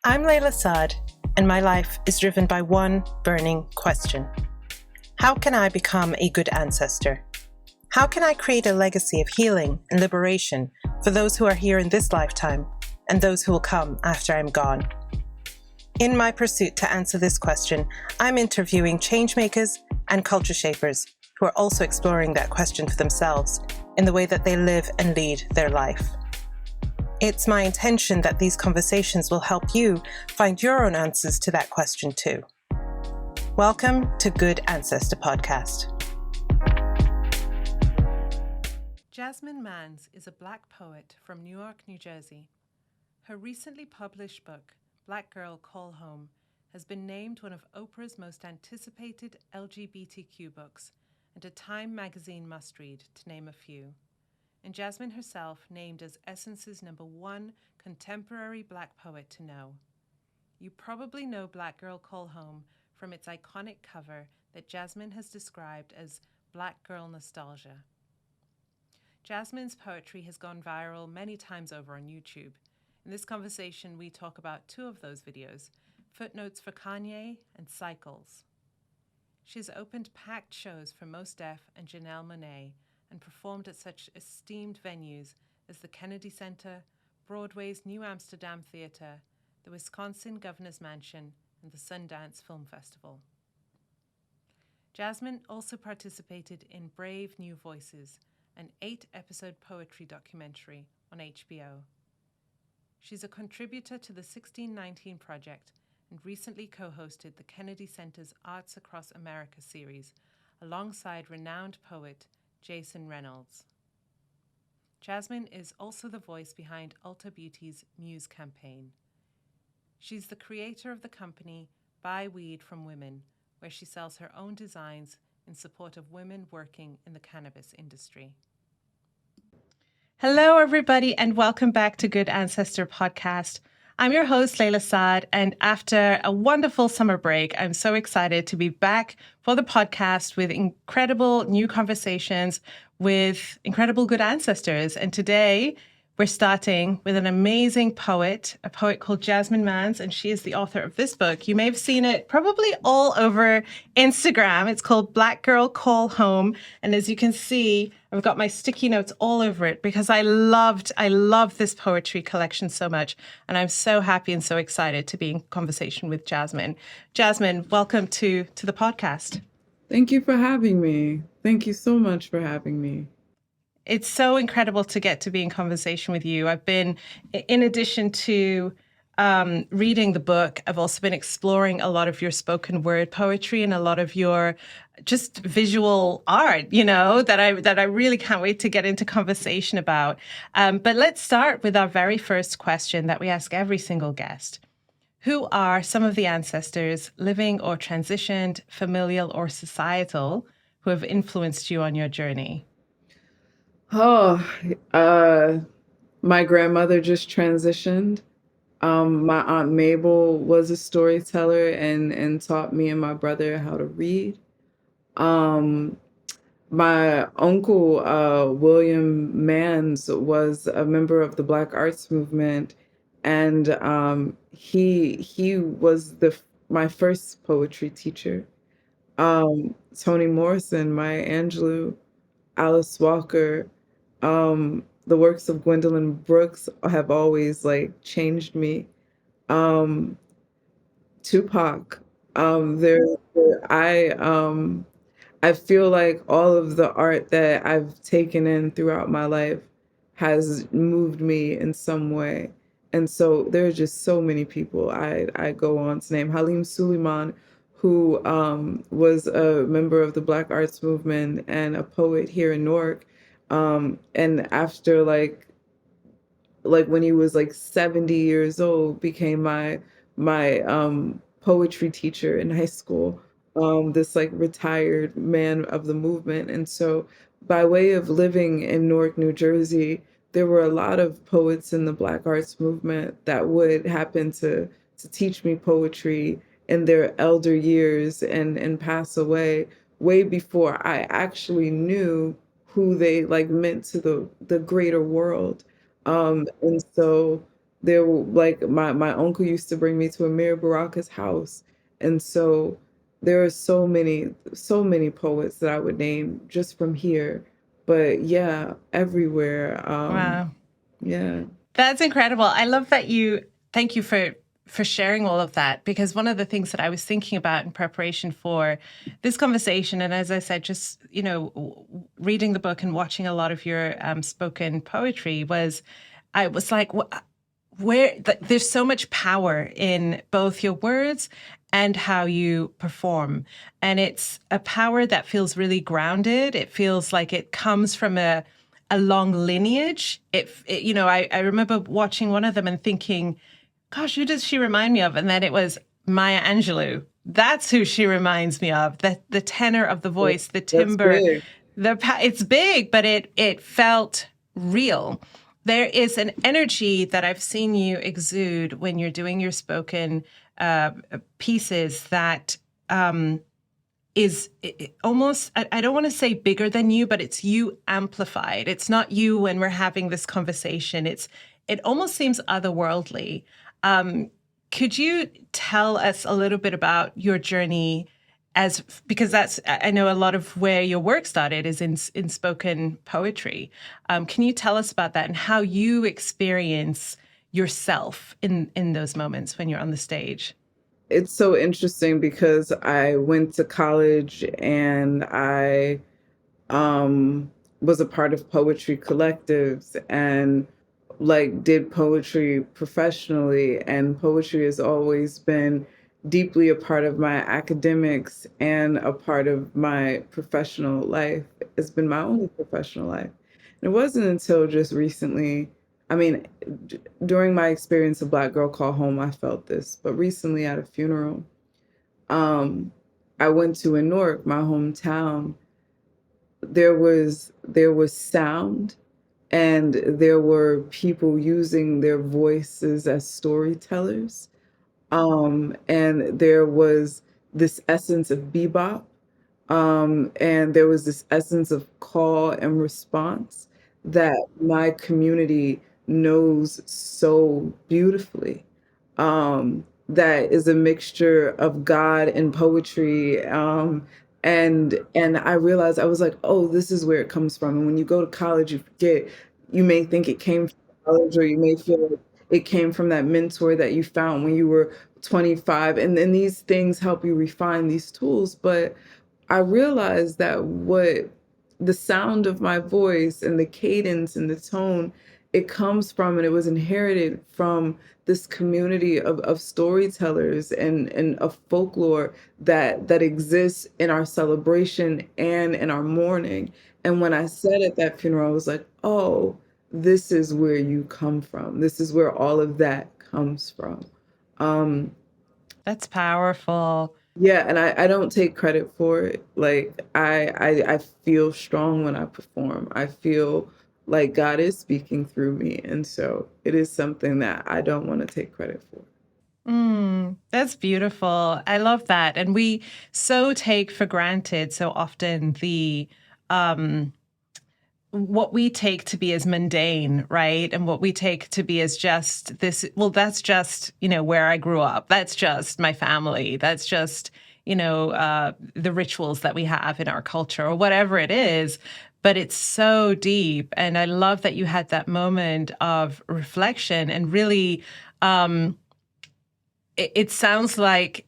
I'm Layla Saad, and my life is driven by one burning question. How can I become a good ancestor? How can I create a legacy of healing and liberation for those who are here in this lifetime and those who will come after I'm gone? In my pursuit to answer this question, I'm interviewing changemakers and culture shapers who are also exploring that question for themselves in the way that they live and lead their life. It's my intention that these conversations will help you find your own answers to that question too. Welcome to Good Ancestor Podcast. Jasmine Mans is a Black poet from Newark, New Jersey. Her recently published book, Black Girl Call Home, has been named one of Oprah's most anticipated LGBTQ books and a Time magazine must-read, to name a few. And Jasmine herself named as Essence's #1 contemporary Black poet to know. You probably know Black Girl Call Home from its iconic cover that Jasmine has described as Black Girl Nostalgia. Jasmine's poetry has gone viral many times over on YouTube. In this conversation, we talk about two of those videos, Footnotes for Kanye and Cycles. She has opened packed shows for Mos Def and Janelle Monae and performed at such esteemed venues as the Kennedy Center, Broadway's New Amsterdam Theater, the Wisconsin Governor's Mansion, and the Sundance Film Festival. Jasmine also participated in Brave New Voices, an 8-episode poetry documentary on HBO. She's a contributor to the 1619 Project and recently co-hosted the Kennedy Center's Arts Across America series alongside renowned poet Jason Reynolds. Jasmine is also the voice behind Ulta Beauty's MUSE campaign. She's the creator of the company Buy Weed from Women, where she sells her own designs in support of women working in the cannabis industry. Hello, everybody, and welcome back to Good Ancestor Podcast. I'm your host, Layla Saad, and after a wonderful summer break, I'm so excited to be back for the podcast with incredible new conversations with incredible good ancestors. And today, we're starting with an amazing poet, a poet called Jasmine Mans, and she is the author of this book. You may have seen it probably all over Instagram. It's called Black Girl Call Home. And as you can see, I've got my sticky notes all over it because I love this poetry collection so much. And I'm so happy and so excited to be in conversation with Jasmine. Jasmine, welcome to the podcast. Thank you for having me. Thank you so much for having me. It's so incredible to get to be in conversation with you. I've been, in addition to reading the book, I've also been exploring a lot of your spoken word poetry and a lot of your just visual art, that I really can't wait to get into conversation about. But let's start with our very first question that we ask every single guest. Who are some of the ancestors, living or transitioned, familial or societal, who have influenced you on your journey? My grandmother just transitioned. My Aunt Mabel was a storyteller and taught me and my brother how to read. My uncle, William Mans, was a member of the Black Arts Movement, and he was my first poetry teacher. Toni Morrison, Maya Angelou, Alice Walker, the works of Gwendolyn Brooks have always changed me. Tupac, I feel like all of the art that I've taken in throughout my life has moved me in some way. And so there are just so many people I go on to name. Halim Suleiman, who was a member of the Black Arts Movement and a poet here in Newark. And after when he was 70 years old, became my poetry teacher in high school. This retired man of the movement. And so by way of living in Newark, New Jersey, there were a lot of poets in the Black Arts Movement that would happen to teach me poetry in their elder years and pass away way before I actually knew who they meant to the greater world. And so There were like my uncle used to bring me to Amir Baraka's house. And so there are so many poets that I would name just from here. But yeah, everywhere. Wow. Yeah. That's incredible. I love that thank you for sharing all of that, because one of the things that I was thinking about in preparation for this conversation, and as I said, just, reading the book and watching a lot of your spoken poetry, I was like, there's so much power in both your words and how you perform. And it's a power that feels really grounded. It feels like it comes from a long lineage. I remember watching one of them and thinking, gosh, who does she remind me of? And then it was Maya Angelou. That's who she reminds me of. The tenor of the voice, the timbre, Big. it's big, but it felt real. There is an energy that I've seen you exude when you're doing your spoken pieces that is almost, I don't want to say bigger than you, but it's you amplified. It's not you when we're having this conversation. It almost seems otherworldly. Could you tell us a little bit about your journey because I know a lot of where your work started is in spoken poetry. Can you tell us about that and how you experience yourself in those moments when you're on the stage? It's so interesting because I went to college and I was a part of poetry collectives and like did poetry professionally, and poetry has always been deeply a part of my academics and a part of my professional life. It's been my only professional life. And it wasn't until just recently, I mean, during my experience of Black Girl Call Home, I felt this, but recently at a funeral, um, I went to in Newark, my hometown. There was sound, and there were people using their voices as storytellers. And there was this essence of bebop, and there was this essence of call and response that my community knows so beautifully. That is a mixture of God and poetry. And I realized, I was like, oh, this is where it comes from. And when you go to college, you forget, you may think it came from college, or you may feel like it came from that mentor that you found when you were 25. And then these things help you refine these tools. But I realized that what the sound of my voice and the cadence and the tone, it comes from, and it was inherited from this community of storytellers and of folklore that exists in our celebration and in our mourning. And when I said at that funeral, I was like, oh, this is where you come from. This is where all of that comes from. Um, That's powerful. yeah, and I don't take credit for it. Like I feel strong when I perform. I feel like God is speaking through me. And so it is something that I don't want to take credit for. That's beautiful. I love that. And we so take for granted so often the what we take to be as mundane, right? And what we take to be as just this, well, that's just, where I grew up. That's just my family. That's just, the rituals that we have in our culture or whatever it is. But it's so deep. And I love that you had that moment of reflection and really, it sounds like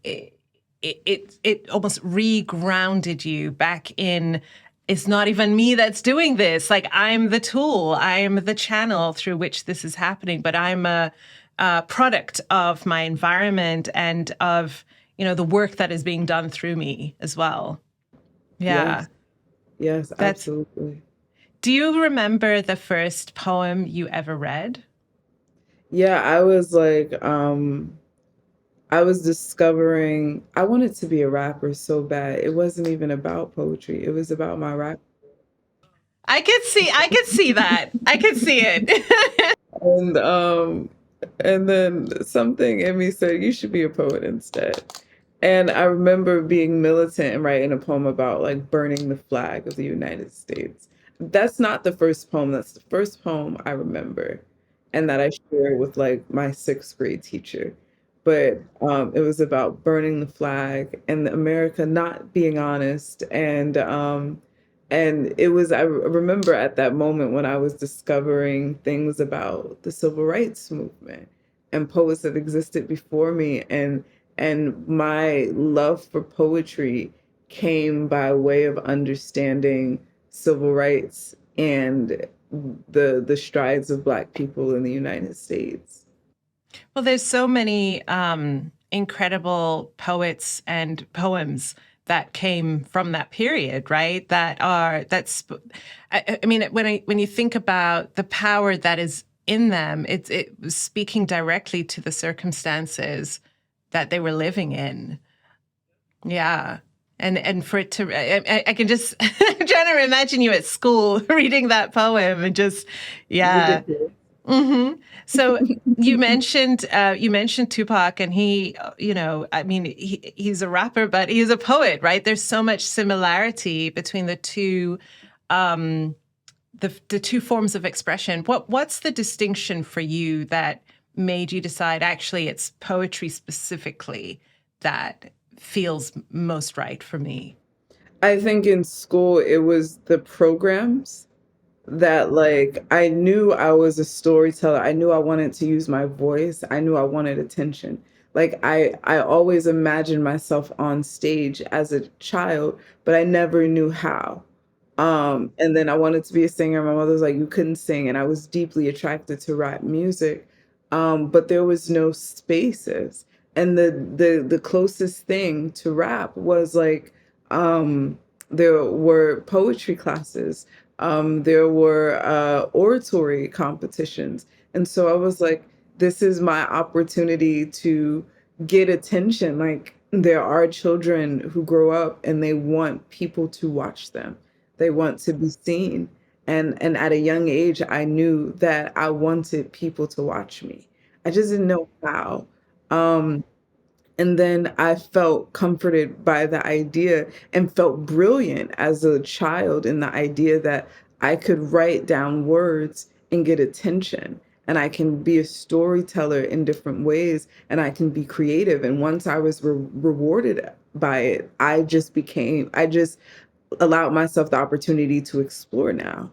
it almost re-grounded you back in, it's not even me that's doing this. Like, I'm the tool, I am the channel through which this is happening, but I'm a product of my environment and of, the work that is being done through me as well. Yeah. Yes, That's, absolutely. do you remember the first poem you ever read? Yeah, I was like, I was discovering I wanted to be a rapper so bad. It wasn't even about poetry. It was about my rap. I could see that. I could see it. And then something in me said, you should be a poet instead. And I remember being militant and writing a poem about like burning the flag of the United States. That's not the first poem. That's the first poem I remember. and that I shared with like my sixth grade teacher. But it was about burning the flag and America not being honest. And it was, I remember at that moment when I was discovering things about the civil rights movement and poets that existed before me. And my love for poetry came by way of understanding civil rights and the strides of Black people in the United States. Well, there's so many incredible poets and poems that came from that period, right? I mean, when you think about the power that is in them, it was speaking directly to the circumstances that they were living in. Yeah. And for it to, I can just, I'm trying to imagine you at school reading that poem and just, yeah. Ridiculous. Hmm. So you mentioned Tupac, and he, I mean, he's a rapper, but he's a poet, right? There's so much similarity between the two, the two forms of expression. What's the distinction for you that made you decide actually it's poetry specifically that feels most right for me? I think in school it was the programs that like I knew I was a storyteller. I knew I wanted to use my voice. I knew I wanted attention. Like I always imagined myself on stage as a child, but I never knew how. And then I wanted to be a singer. My mother was like, you couldn't sing, and I was deeply attracted to rap music. But there was no spaces. And the closest thing to rap was like there were poetry classes, there were oratory competitions. And so I was like, this is my opportunity to get attention. Like, there are children who grow up and they want people to watch them, they want to be seen. And at a young age, I knew that I wanted people to watch me. I just didn't know how. Um, and then I felt comforted by the idea and felt brilliant as a child in the idea that I could write down words and get attention. And I can be a storyteller in different ways and I can be creative. And once I was rewarded by it, I just allowed myself the opportunity to explore now.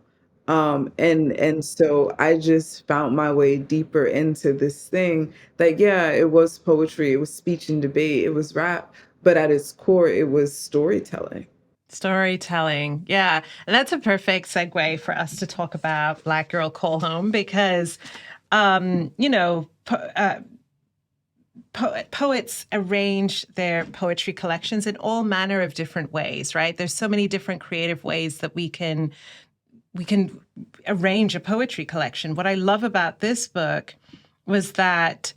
And so I just found my way deeper into this thing that, yeah, it was poetry, it was speech and debate, it was rap, but at its core, it was storytelling. Storytelling. Yeah. And that's a perfect segue for us to talk about Black Girl Call Home because, um, you know, po- uh, poets arrange their poetry collections in all manner of different ways, right? There's so many different creative ways that we can arrange a poetry collection. What I love about this book was that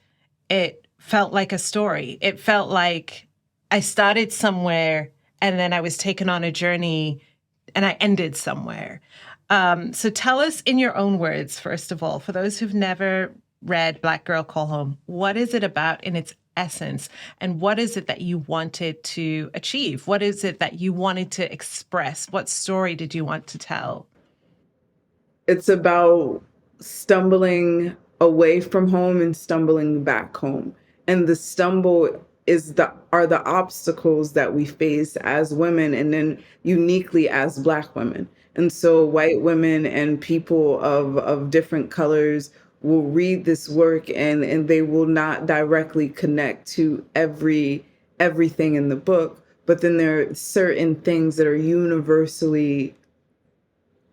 it felt like a story. It felt like I started somewhere and then I was taken on a journey and I ended somewhere. So tell us in your own words, first of all, for those who've never read Black Girl Call Home, what is it about in its essence? And what is it that you wanted to achieve? What is it that you wanted to express? What story did you want to tell? It's about stumbling away from home and stumbling back home. And the stumble are the obstacles that we face as women and then uniquely as Black women. And so white women and people of different colors will read this work and they will not directly connect to everything in the book. But then there are certain things that are universally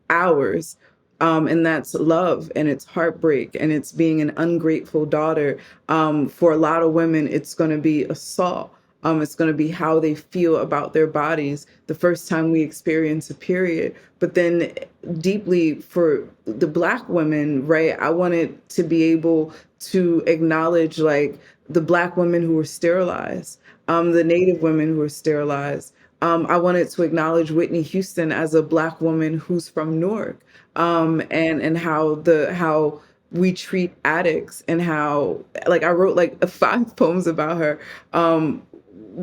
ours. And that's love and it's heartbreak and it's being an ungrateful daughter. For a lot of women, it's going to be assault. It's going to be how they feel about their bodies the first time we experience a period. But then deeply for the Black women, right, I wanted to be able to acknowledge like the Black women who were sterilized, the Native women who were sterilized. I wanted to acknowledge Whitney Houston as a Black woman who's from Newark, and how we treat addicts and how like I wrote like 5 poems about her.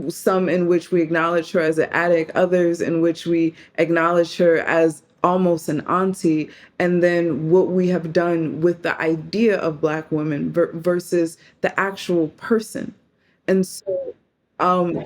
Some in which we acknowledge her as an addict, others in which we acknowledge her as almost an auntie, and then what we have done with the idea of Black women versus the actual person. And so um,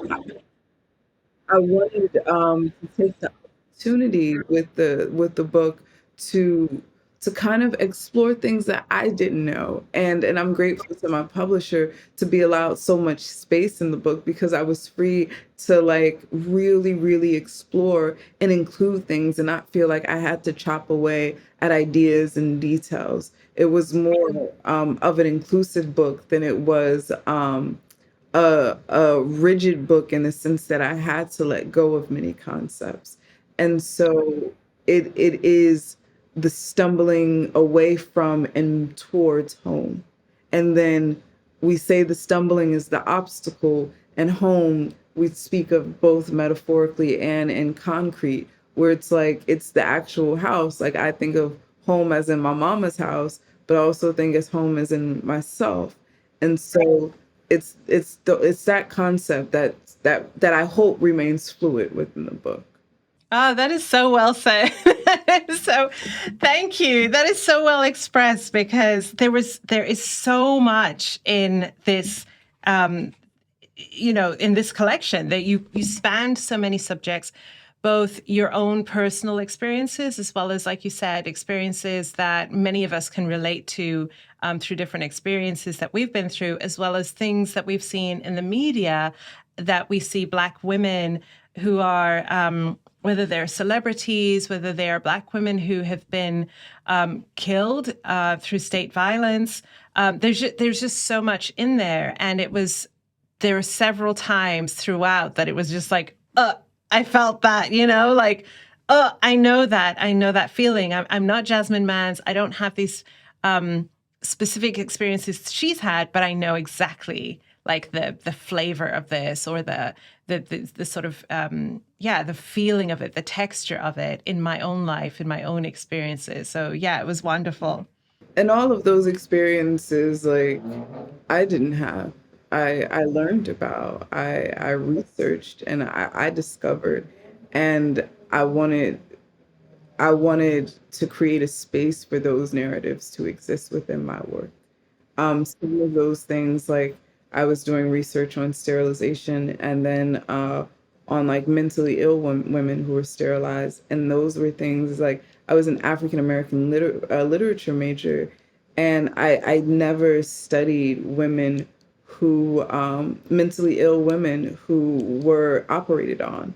I wanted to take the opportunity with the book to to kind of explore things that I didn't know. And I'm grateful to my publisher to be allowed so much space in the book because I was free to like really, really explore and include things and not feel like I had to chop away at ideas and details. It was more of an inclusive book than it was a rigid book in the sense that I had to let go of many concepts. And so it is the stumbling away from and towards home. And then we say the stumbling is the obstacle, and home we speak of both metaphorically and in concrete, where it's like it's the actual house. Like I think of home as in my mama's house, but I also think as home as in myself. And so it's that concept that I hope remains fluid within the book. Oh, that is so well said. So thank you. That is so well expressed because there is so much in this in this collection that you spanned so many subjects, both your own personal experiences as well as, like you said, experiences that many of us can relate to through different experiences that we've been through, as well as things that we've seen in the media that we see Black women who are, whether they're celebrities, whether they are Black women who have been killed through state violence. There's just so much in there. And there were several times throughout that it was just like, I felt that, like, I know that feeling. I'm not Jasmine Mans. I don't have these specific experiences she's had, but I know exactly like the flavor of this, or the sort of the feeling of it, the texture of it in my own life, in my own experiences. So yeah, it was wonderful. And all of those experiences, like I didn't have. I learned about, I researched, and I discovered, and I wanted to create a space for those narratives to exist within my work. Some of those things, like I was doing research on sterilization, and then on like mentally ill women who were sterilized, and those were things like I was an African American literature major, and I never studied women who mentally ill women who were operated on.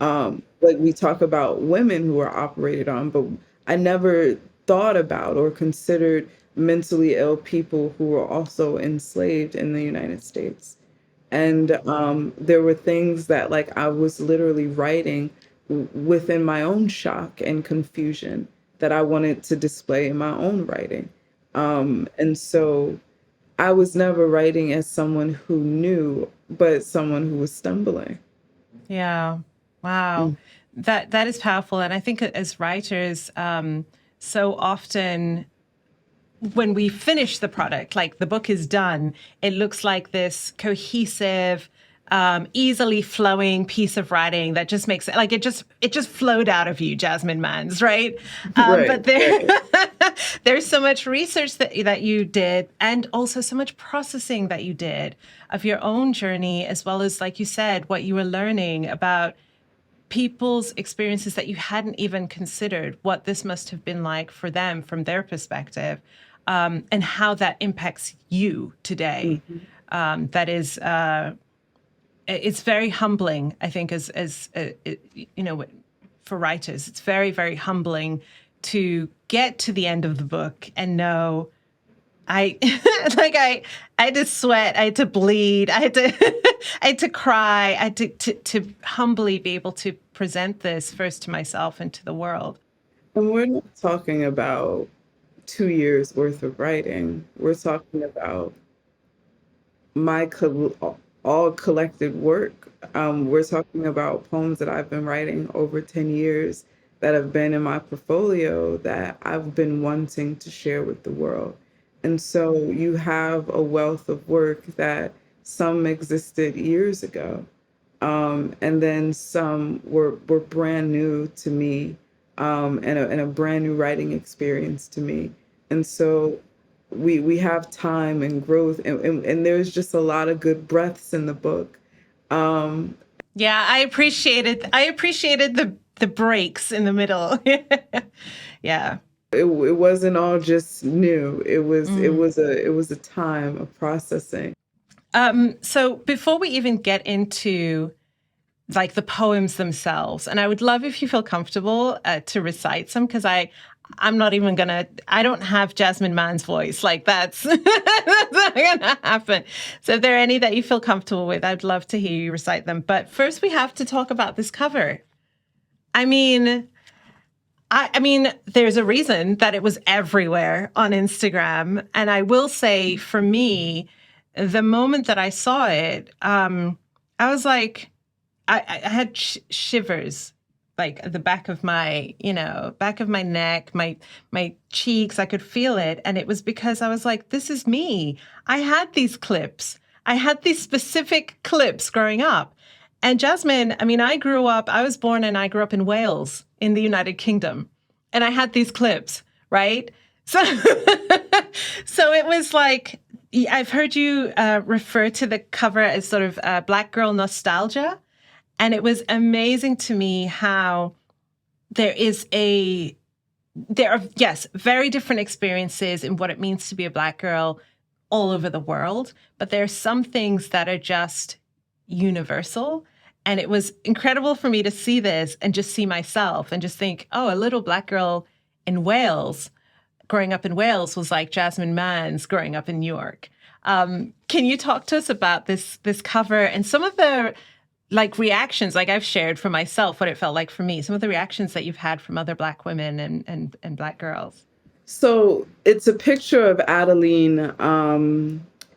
Like we talk about women who are operated on, but I never thought about or considered mentally ill people who were also enslaved in the United States. And there were things that like I was literally writing within my own shock and confusion that I wanted to display in my own writing. And so I was never writing as someone who knew, but someone who was stumbling. Yeah. Wow. Mm. That is powerful. And I think as writers, so often when we finish the product, like the book is done, it looks like this cohesive, easily flowing piece of writing that just makes it like it just flowed out of you, Jasmine Mans, right? But there's so much research that you did, and also so much processing that you did of your own journey, as well as, like you said, what you were learning about people's experiences that you hadn't even considered, what this must have been like for them from their perspective, and how that impacts you today. That is, it's very humbling, I think, as for writers, it's very, very humbling to get to the end of the book and know I had to sweat, I had to bleed, I had to cry, I had to humbly be able to present this first to myself and to the world. And we're not talking about 2 years worth of writing. We're talking about my all collected work. We're talking about poems that I've been writing over 10 years that have been in my portfolio that I've been wanting to share with the world. And so you have a wealth of work that some existed years ago. And then some were brand new to me and a brand new writing experience to me. And so we have time and growth, and there's just a lot of good breaths in the book. Yeah, I appreciated the breaks in the middle. Yeah. It wasn't all just new. It was a time of processing. So before we even get into like the poems themselves, and I would love if you feel comfortable to recite some, because I'm not even gonna. I don't have Jasmine Mans' voice. Like that's that's not gonna happen. So if there are any that you feel comfortable with, I'd love to hear you recite them. But first, we have to talk about this cover. I mean, I mean, there's a reason that it was everywhere on Instagram, and I will say, for me, the moment that I saw it, I was like, I had shivers, like at the back of my, back of my neck, my cheeks. I could feel it, and it was because I was like, this is me. I had these clips. I had these specific clips growing up. And Jasmine, I mean, I was born and I grew up in Wales in the United Kingdom. And I had these clips, right? So, so it was like, I've heard you refer to the cover as sort of Black girl nostalgia. And it was amazing to me how there are, yes, very different experiences in what it means to be a Black girl all over the world. But there are some things that are just universal. And it was incredible for me to see this and just see myself and just think, oh, a little Black girl in Wales, growing up in Wales, was like Jasmine Mans growing up in Newark. Can you talk to us about this cover and some of the like reactions, like I've shared for myself, what it felt like for me, some of the reactions that you've had from other Black women and Black girls? So it's a picture of Adeline.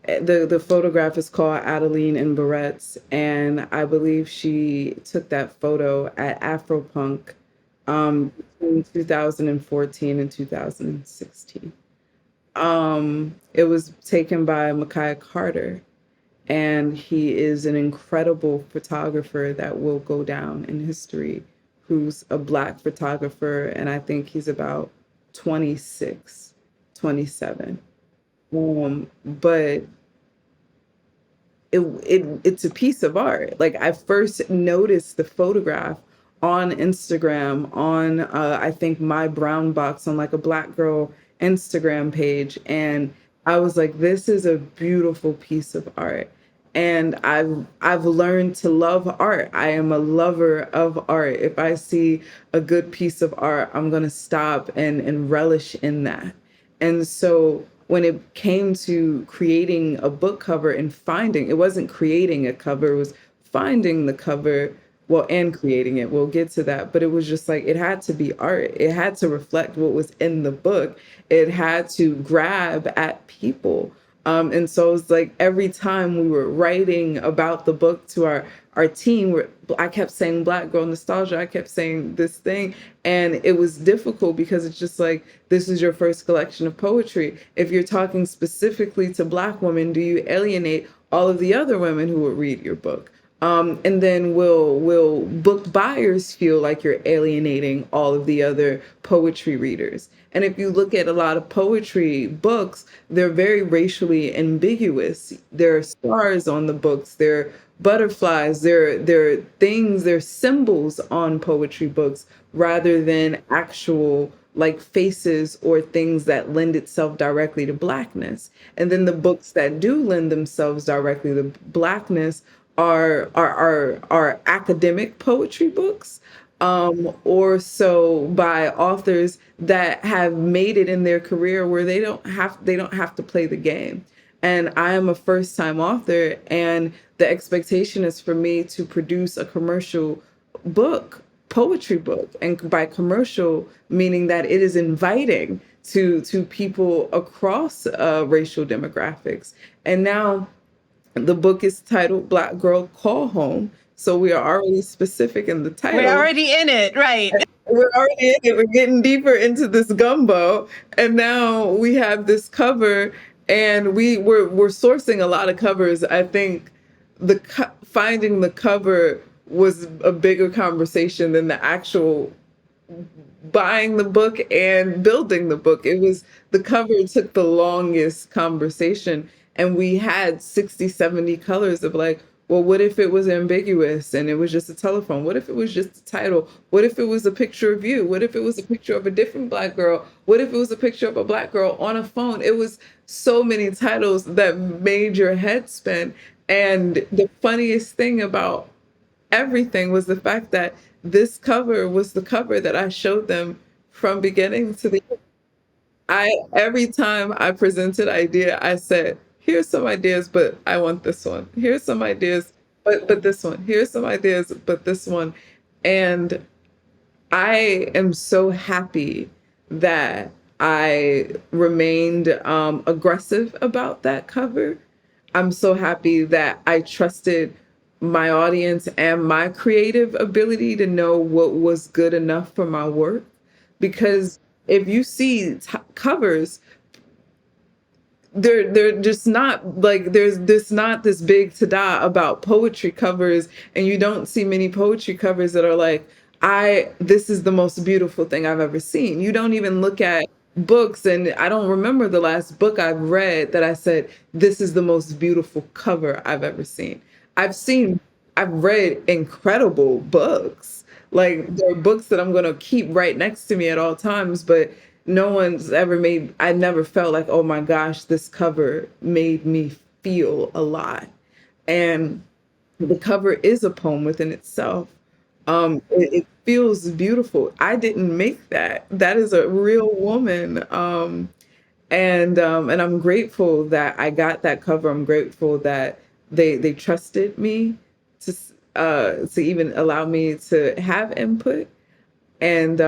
The photograph is called Adeline in Barrettes, and I believe she took that photo at Afropunk between 2014 and 2016. It was taken by Micaiah Carter, and he is an incredible photographer that will go down in history, who's a Black photographer, and I think he's about 26, 27. But it's a piece of art. Like, I first noticed the photograph on Instagram on I think My Brown Box, on like a Black girl Instagram page, and I was like, this is a beautiful piece of art. And I've learned to love art. I am a lover of art. If I see a good piece of art, I'm gonna stop and relish in that. And so when it came to creating a book cover and finding, it wasn't creating a cover, it was finding the cover, well, and creating it. We'll get to that. But it was just like, it had to be art. It had to reflect what was in the book. It had to grab at people. And so it's like every time we were writing about the book to our team, I kept saying Black girl nostalgia. I kept saying this thing. And it was difficult because it's just like, this is your first collection of poetry. If you're talking specifically to Black women, do you alienate all of the other women who will read your book? And then will book buyers feel like you're alienating all of the other poetry readers? And if you look at a lot of poetry books, they're very racially ambiguous. There are stars on the books, there are butterflies, there are things, there are symbols on poetry books rather than actual like faces or things that lend itself directly to Blackness. And then the books that do lend themselves directly to Blackness are academic poetry books, or so by authors that have made it in their career where they don't have to play the game. And I am a first time author, and the expectation is for me to produce a commercial book, poetry book, and by commercial meaning that it is inviting to people across racial demographics. And now the book is titled Black Girl Call Home. So we are already specific in the title. We're already in it, right? We're already in it. We're getting deeper into this gumbo. And now we have this cover, and we're sourcing a lot of covers. I think finding the cover was a bigger conversation than the actual buying the book and building the book. It was the cover took the longest conversation, and we had 60, 70 colors of like, well, what if it was ambiguous and it was just a telephone? What if it was just a title? What if it was a picture of you? What if it was a picture of a different Black girl? What if it was a picture of a Black girl on a phone? It was so many titles that made your head spin. And the funniest thing about everything was the fact that this cover was the cover that I showed them from beginning to the end. I every time I presented idea, I said, here's some ideas, but I want this one. Here's some ideas, but this one. Here's some ideas, but this one. And I am so happy that I remained aggressive about that cover. I'm so happy that I trusted my audience and my creative ability to know what was good enough for my work. Because if you see covers, they're just not like there's this not this big tada about poetry covers, and you don't see many poetry covers that are like, I this is the most beautiful thing I've ever seen. You don't even look at books, and I don't remember the last book I've read that I said this is the most beautiful cover I've ever seen. I've seen I've read incredible books. Like there are books that I'm going to keep right next to me at all times, but no one's ever made I never felt like, oh my gosh, this cover made me feel alive. And the cover is a poem within itself. It feels beautiful. I didn't make that. That is a real woman. And I'm grateful that I got that cover. I'm grateful that they trusted me to even allow me to have input. And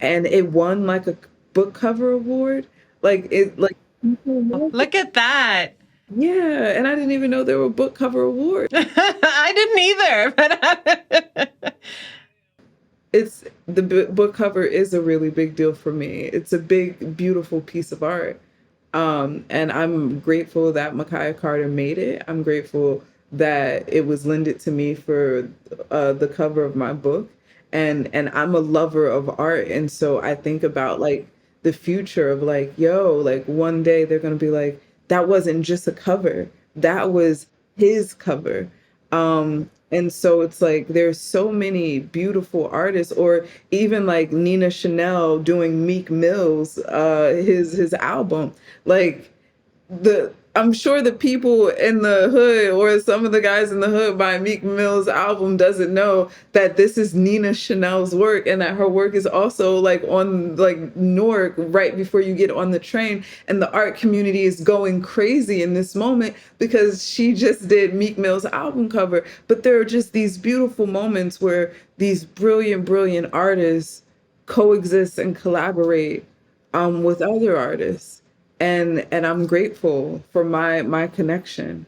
it won like a book cover award. Like it like Look at that. yeah, and I didn't even know there were book cover awards. I didn't either, but It's the book cover is a really big deal for me. It's a big, beautiful piece of art. And I'm grateful that Micaiah Carter made it. I'm grateful that it was lended to me for the cover of my book. And I'm a lover of art. And so I think about like the future of like, yo, like one day they're gonna be like, that wasn't just a cover. That was his cover. And so it's like there's so many beautiful artists, or even like Nina Chanel doing Meek Mill's his album. Like the I'm sure the people in the hood or some of the guys in the hood buying Meek Mill's album doesn't know that this is Nina Chanel's work, and that her work is also like on like Newark right before you get on the train. And the art community is going crazy in this moment because she just did Meek Mill's album cover. But there are just these beautiful moments where these brilliant, brilliant artists coexist and collaborate with other artists. And I'm grateful for my connection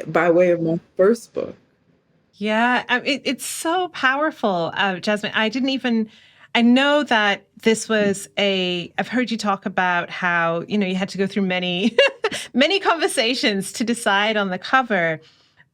by way of my first book. yeah, it's so powerful, Jasmine. I know that this was I've heard you talk about how, you had to go through many, many conversations to decide on the cover.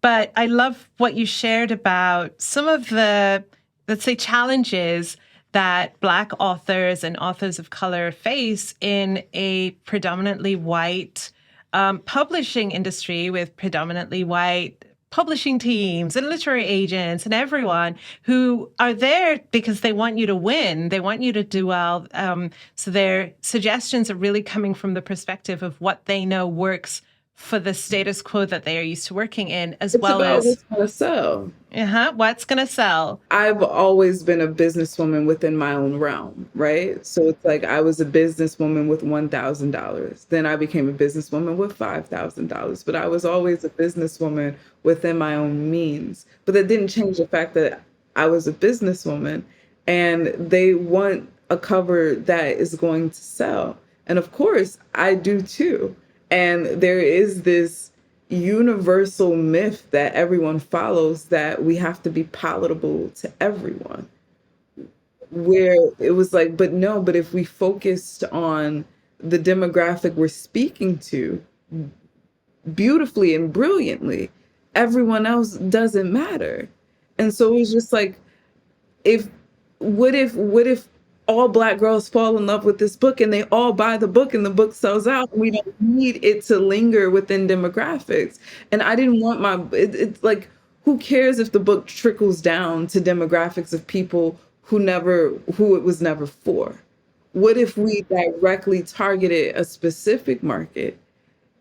But I love what you shared about some of the, let's say, challenges that Black authors and authors of color face in a predominantly white publishing industry with predominantly white publishing teams and literary agents and everyone who are there because they want you to win. They want you to do well. So their suggestions are really coming from the perspective of what they know works for the status quo that they are used to working in, as It's well about as what's going to sell. What's going to sell. I've always been a businesswoman within my own realm, right? So it's like I was a businesswoman with $1,000. Then I became a businesswoman with $5,000. But I was always a businesswoman within my own means. But that didn't change the fact that I was a businesswoman, and they want a cover that is going to sell. And of course, I do too. And there is this universal myth that everyone follows that we have to be palatable to everyone. Where it was like, but no, but if we focused on the demographic we're speaking to beautifully and brilliantly, everyone else doesn't matter. And so it was just like, if what if all Black girls fall in love with this book and they all buy the book and the book sells out. We don't need it to linger within demographics. And I didn't want it's like, who cares if the book trickles down to demographics of people who it was never for? What if we directly targeted a specific market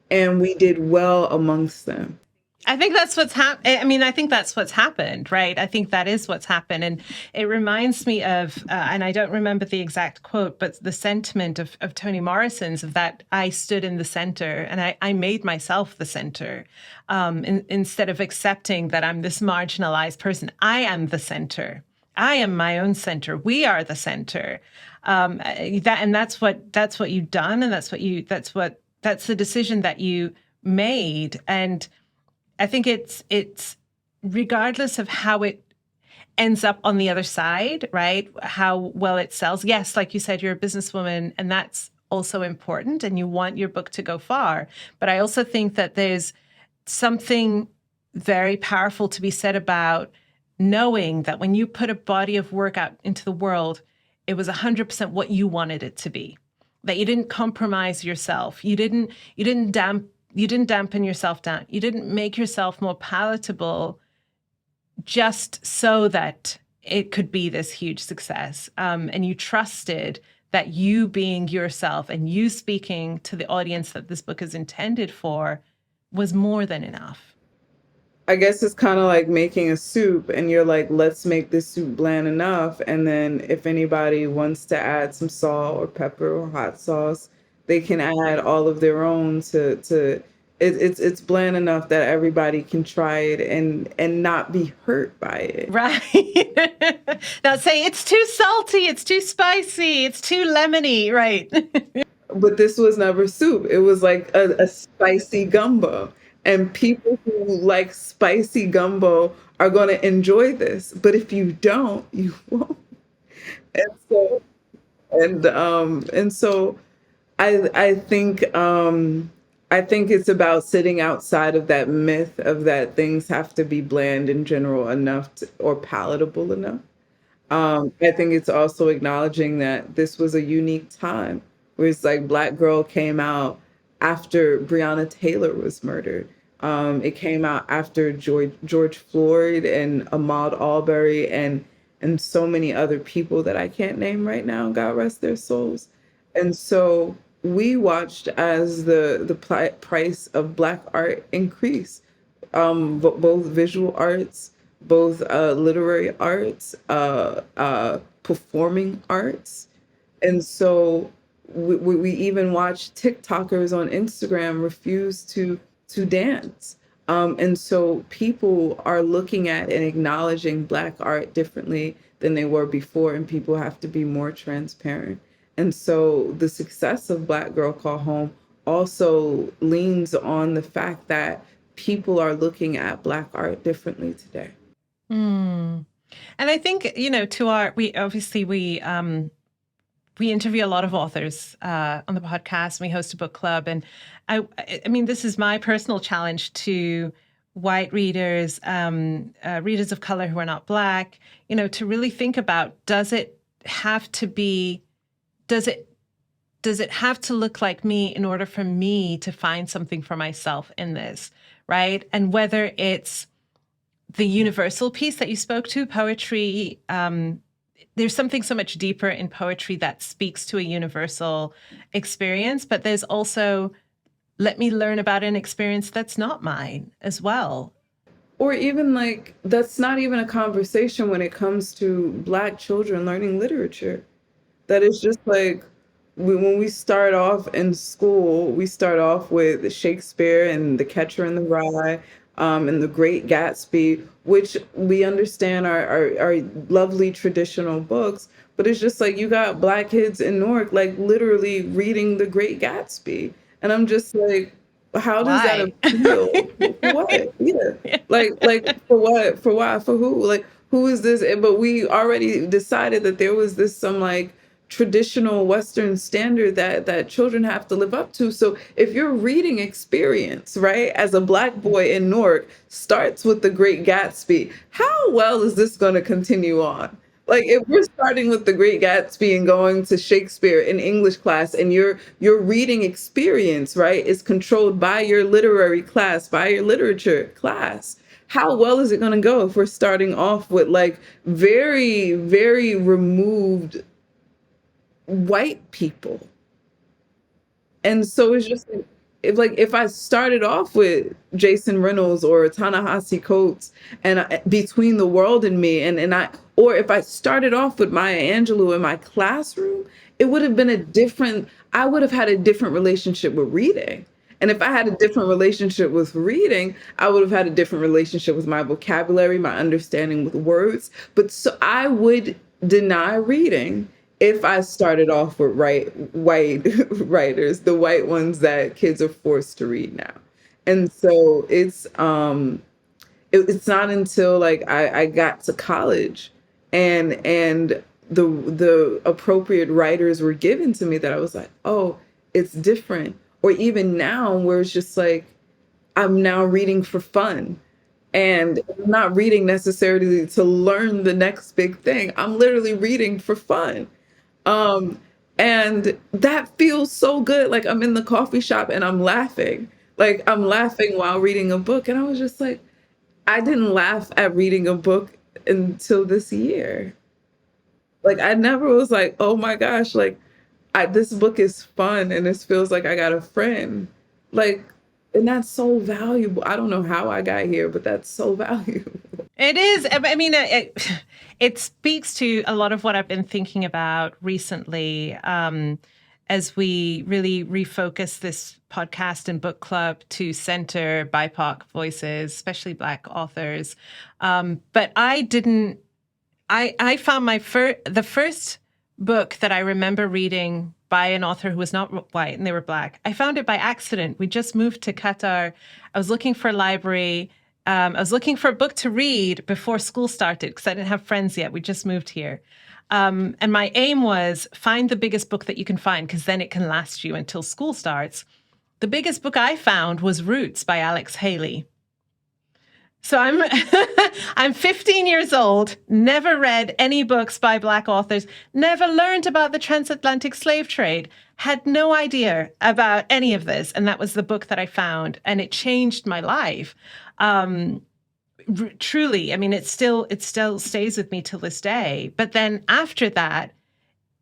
and we did well amongst them? I think that's what's happened. I mean, I think that's what's happened, right? I think that is what's happened. And it reminds me of, and I don't remember the exact quote, but the sentiment of Toni Morrison's of that I stood in the center and I made myself the center instead of accepting that I'm this marginalized person. I am the center. I am my own center. We are the center. That's what you've done. And that's the decision that you made. And I think it's regardless of how it ends up on the other side, right? How well it sells. Yes, like you said, you're a businesswoman, and that's also important, and you want your book to go far. But I also think that there's something very powerful to be said about knowing that when you put a body of work out into the world, it was 100% what you wanted it to be. That you didn't compromise yourself. You didn't dampen yourself down. You didn't make yourself more palatable just so that it could be this huge success. And you trusted that you being yourself and you speaking to the audience that this book is intended for was more than enough. I guess it's kind of like making a soup and you're like, let's make this soup bland enough. And then if anybody wants to add some salt or pepper or hot sauce, they can add all of their own it's bland enough that everybody can try it and not be hurt by it. Right. Not say it's too salty, it's too spicy, it's too lemony, right? But this was never soup. It was like a spicy gumbo. And people who like spicy gumbo are going to enjoy this. But if you don't, you won't. And so I think it's about sitting outside of that myth of that things have to be bland in general enough or palatable enough. I think it's also acknowledging that this was a unique time where it's like Black Girl came out after Breonna Taylor was murdered. It came out after George Floyd and Ahmaud Arbery and so many other people that I can't name right now, God rest their souls. And so we watched as the price of Black art increase, both visual arts, both literary arts, performing arts. And so we even watched TikTokers on Instagram refuse to dance. And so people are looking at and acknowledging Black art differently than they were before, and people have to be more transparent. And so the success of Black Girl Call Home also leans on the fact that people are looking at Black art differently today. And I think, we interview a lot of authors on the podcast, and we host a book club. And I mean, this is my personal challenge to white readers, readers of color who are not Black, to really think about, does it have to look like me in order for me to find something for myself in this, right? And whether it's the universal piece that you spoke to, poetry, there's something so much deeper in poetry that speaks to a universal experience, but there's also, let me learn about an experience that's not mine as well. Or even like, that's not even a conversation when it comes to Black children learning literature. That is just like, when we start off in school, we start off with Shakespeare and The Catcher in the Rye, and The Great Gatsby, which we understand are lovely traditional books, but it's just like you got Black kids in Newark like literally reading The Great Gatsby, and I'm just like, how does that appeal? For what? Yeah, like for what? For why? For who? Like, who is this? But we already decided that there was this some like traditional Western standard that children have to live up to. So if your reading experience, right, as a Black boy in Newark starts with The Great Gatsby, how well is this going to continue on? Like if we're starting with The Great Gatsby and going to Shakespeare in English class, and your reading experience, right, is controlled by your literary class, by your literature class. How well is it going to go if we're starting off with like very, very removed white people? And so it's just if I started off with Jason Reynolds or Ta-Nehisi Coates and Between the World and Me, or if I started off with Maya Angelou in my classroom, it would have been I would have had a different relationship with reading. And if I had a different relationship with reading, I would have had a different relationship with my vocabulary, my understanding with words. But so I would deny reading if I started off with white writers, the white ones that kids are forced to read now. And so it's not until like I got to college and the appropriate writers were given to me that I was like, oh, it's different. Or even now where it's just like I'm now reading for fun. And I'm not reading necessarily to learn the next big thing. I'm literally reading for fun. Um, and that feels so good. Like I'm in the coffee shop and I'm laughing. Like I'm laughing while reading a book. And I was just like, I didn't laugh at reading a book until this year. Like I never was like, oh my gosh, like this book is fun and this feels like I got a friend. Like, and that's so valuable. I don't know how I got here, but that's so valuable. It is. I mean, it speaks to a lot of what I've been thinking about recently as we really refocus this podcast and book club to center BIPOC voices, especially Black authors. But I found the first book that I remember reading by an author who was not white and they were Black. I found it by accident. We just moved to Qatar. I was looking for a library. I was looking for a book to read before school started because I didn't have friends yet. We just moved here. And my aim was find the biggest book that you can find because then it can last you until school starts. The biggest book I found was Roots by Alex Haley. So I'm 15 years old, never read any books by Black authors, never learned about the transatlantic slave trade, had no idea about any of this. And that was the book that I found. And it changed my life. Truly, I mean, it still stays with me till this day. But then after that,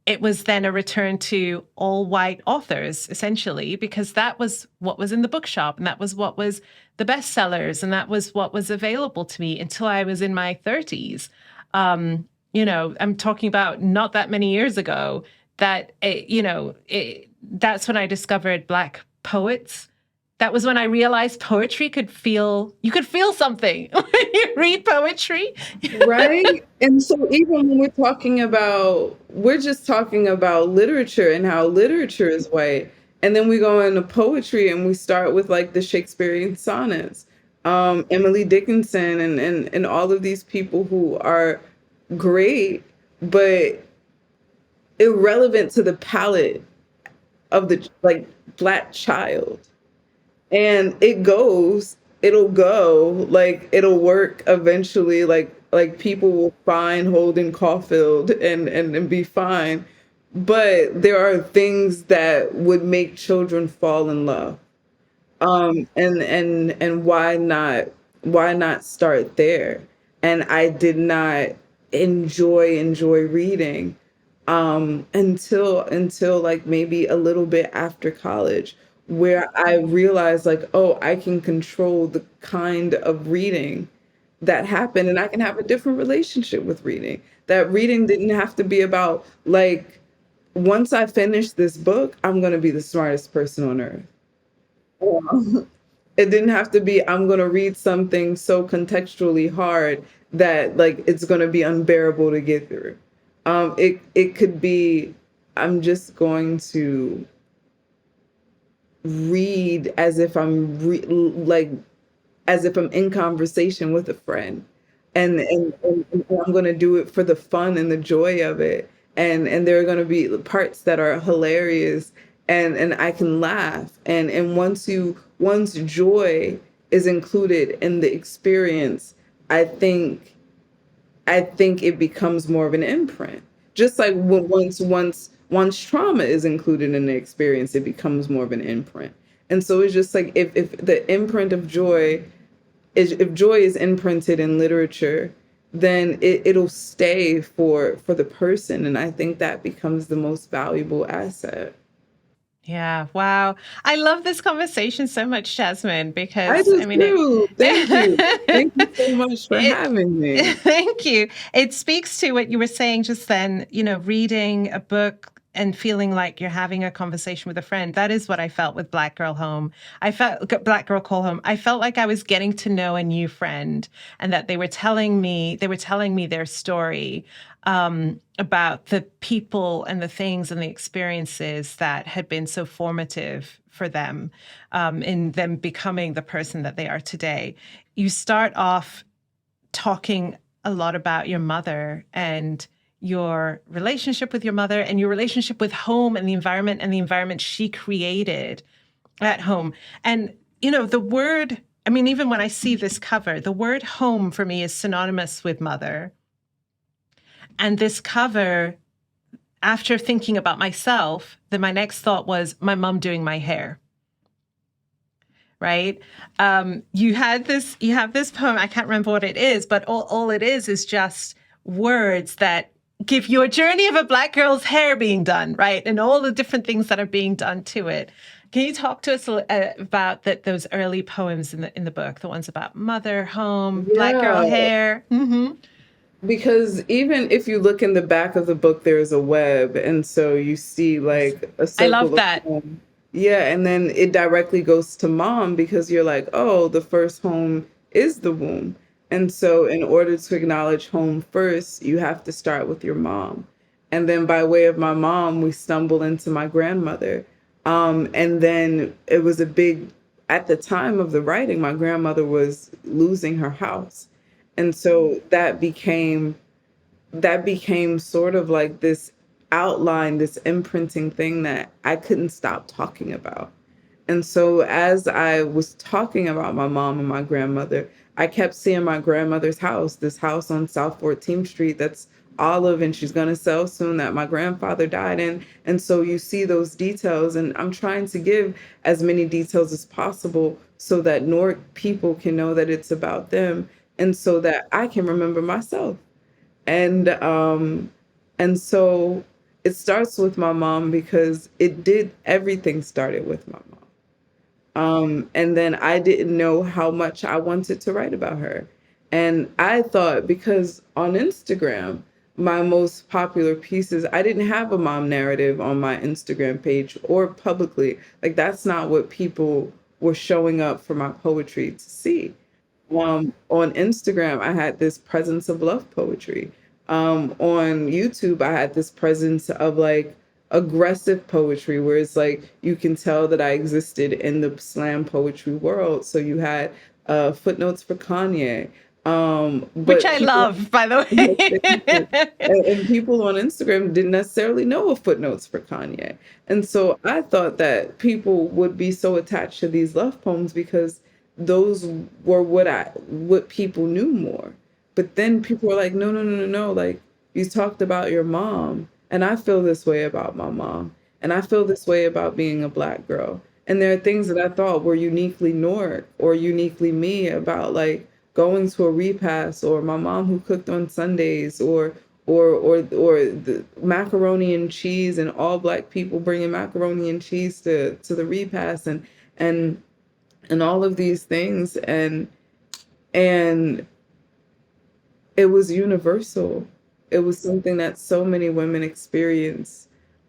it was then a return to all white authors, essentially, because that was what was in the bookshop and that was what was the bestsellers and that was what was available to me until I was in my 30s. I'm talking about not that many years ago that, that's when I discovered Black poets. That was when I realized poetry you could feel something when you read poetry. Right. And so even when we're just talking about literature and how literature is white. And then we go into poetry and we start with like the Shakespearean sonnets, Emily Dickinson and all of these people who are great, but irrelevant to the palette of the like Black child. And it'll go, like it'll work eventually, like people will find Holden Caulfield and be fine. But there are things that would make children fall in love. And why not start there? And I did not enjoy reading until like maybe a little bit after college, where I realized like, oh, I can control the kind of reading that happened and I can have a different relationship with reading. That reading didn't have to be about like, once I finish this book, I'm going to be the smartest person on earth. It didn't have to be, I'm going to read something so contextually hard that like it's going to be unbearable to get through. It could be, I'm just going to read as if as if I'm in conversation with a friend, and I'm going to do it for the fun and the joy of it, and there are going to be parts that are hilarious, and I can laugh, and once joy is included in the experience, I think I think it becomes more of an imprint. Just like once trauma is included in the experience, it becomes more of an imprint. And so it's just like if the imprint of joy is, if joy is imprinted in literature, then it'll stay for the person. And I think that becomes the most valuable asset. Yeah. Wow. I love this conversation so much, Jasmine, I because I just mean, do. Thank you. Thank you so much for it, having me. thank you. It speaks to what you were saying just then, reading a book and feeling like you're having a conversation with a friend. That is what I felt with Black Girl Home. I felt Black Girl Call Home. I felt like I was getting to know a new friend, and that they were telling me their story, about the people and the things and the experiences that had been so formative for them, in them becoming the person that they are today. You start off talking a lot about your mother and your relationship with your mother and your relationship with home and the environment she created at home. And, the word, I mean, even when I see this cover, the word home for me is synonymous with mother. And this cover, after thinking about myself, then my next thought was my mom doing my hair. Right? You have this poem. I can't remember what it is, but all it is just words that give you a journey of a Black girl's hair being done, right? And all the different things that are being done to it. Can you talk to us about those early poems in the book, the ones about mother, home, Black girl Yeah. hair? Mm-hmm. Because even if you look in the back of the book, there's a web. And so you see like a I love circle of that. home. Yeah. And then it directly goes to mom because you're like, oh, the first home is the womb. And so in order to acknowledge home first, you have to start with your mom. And then by way of my mom, we stumble into my grandmother. And then it was at the time of the writing, my grandmother was losing her house. And so that became sort of like this outline, this imprinting thing that I couldn't stop talking about. And so as I was talking about my mom and my grandmother, I kept seeing my grandmother's house, this house on South 14th Street that's olive and she's going to sell soon, that my grandfather died in. And so you see those details, and I'm trying to give as many details as possible so that Newark people can know that it's about them, and so that I can remember myself. And so it starts with my mom because everything started with my mom. And then I didn't know how much I wanted to write about her. And I thought, because on Instagram, my most popular pieces, I didn't have a mom narrative on my Instagram page or publicly. Like, that's not what people were showing up for my poetry to see. On Instagram, I had this presence of love poetry. On YouTube, I had this presence of like aggressive poetry where it's like you can tell that I existed in the slam poetry world. So you had footnotes for Kanye. Which But I people love, by the way. and people on Instagram didn't necessarily know of footnotes for Kanye. And so I thought that people would be so attached to these love poems because those were what people knew more. But then people were like, no, no, no, no, no. Like, you talked about your mom. And I feel this way about my mom. And I feel this way about being a Black girl. And there are things that I thought were uniquely Newark or uniquely me about like going to a repast, or my mom who cooked on Sundays, or the macaroni and cheese, and all Black people bringing macaroni and cheese to the repast, and and all of these things, and it was universal. It was something that so many women experience.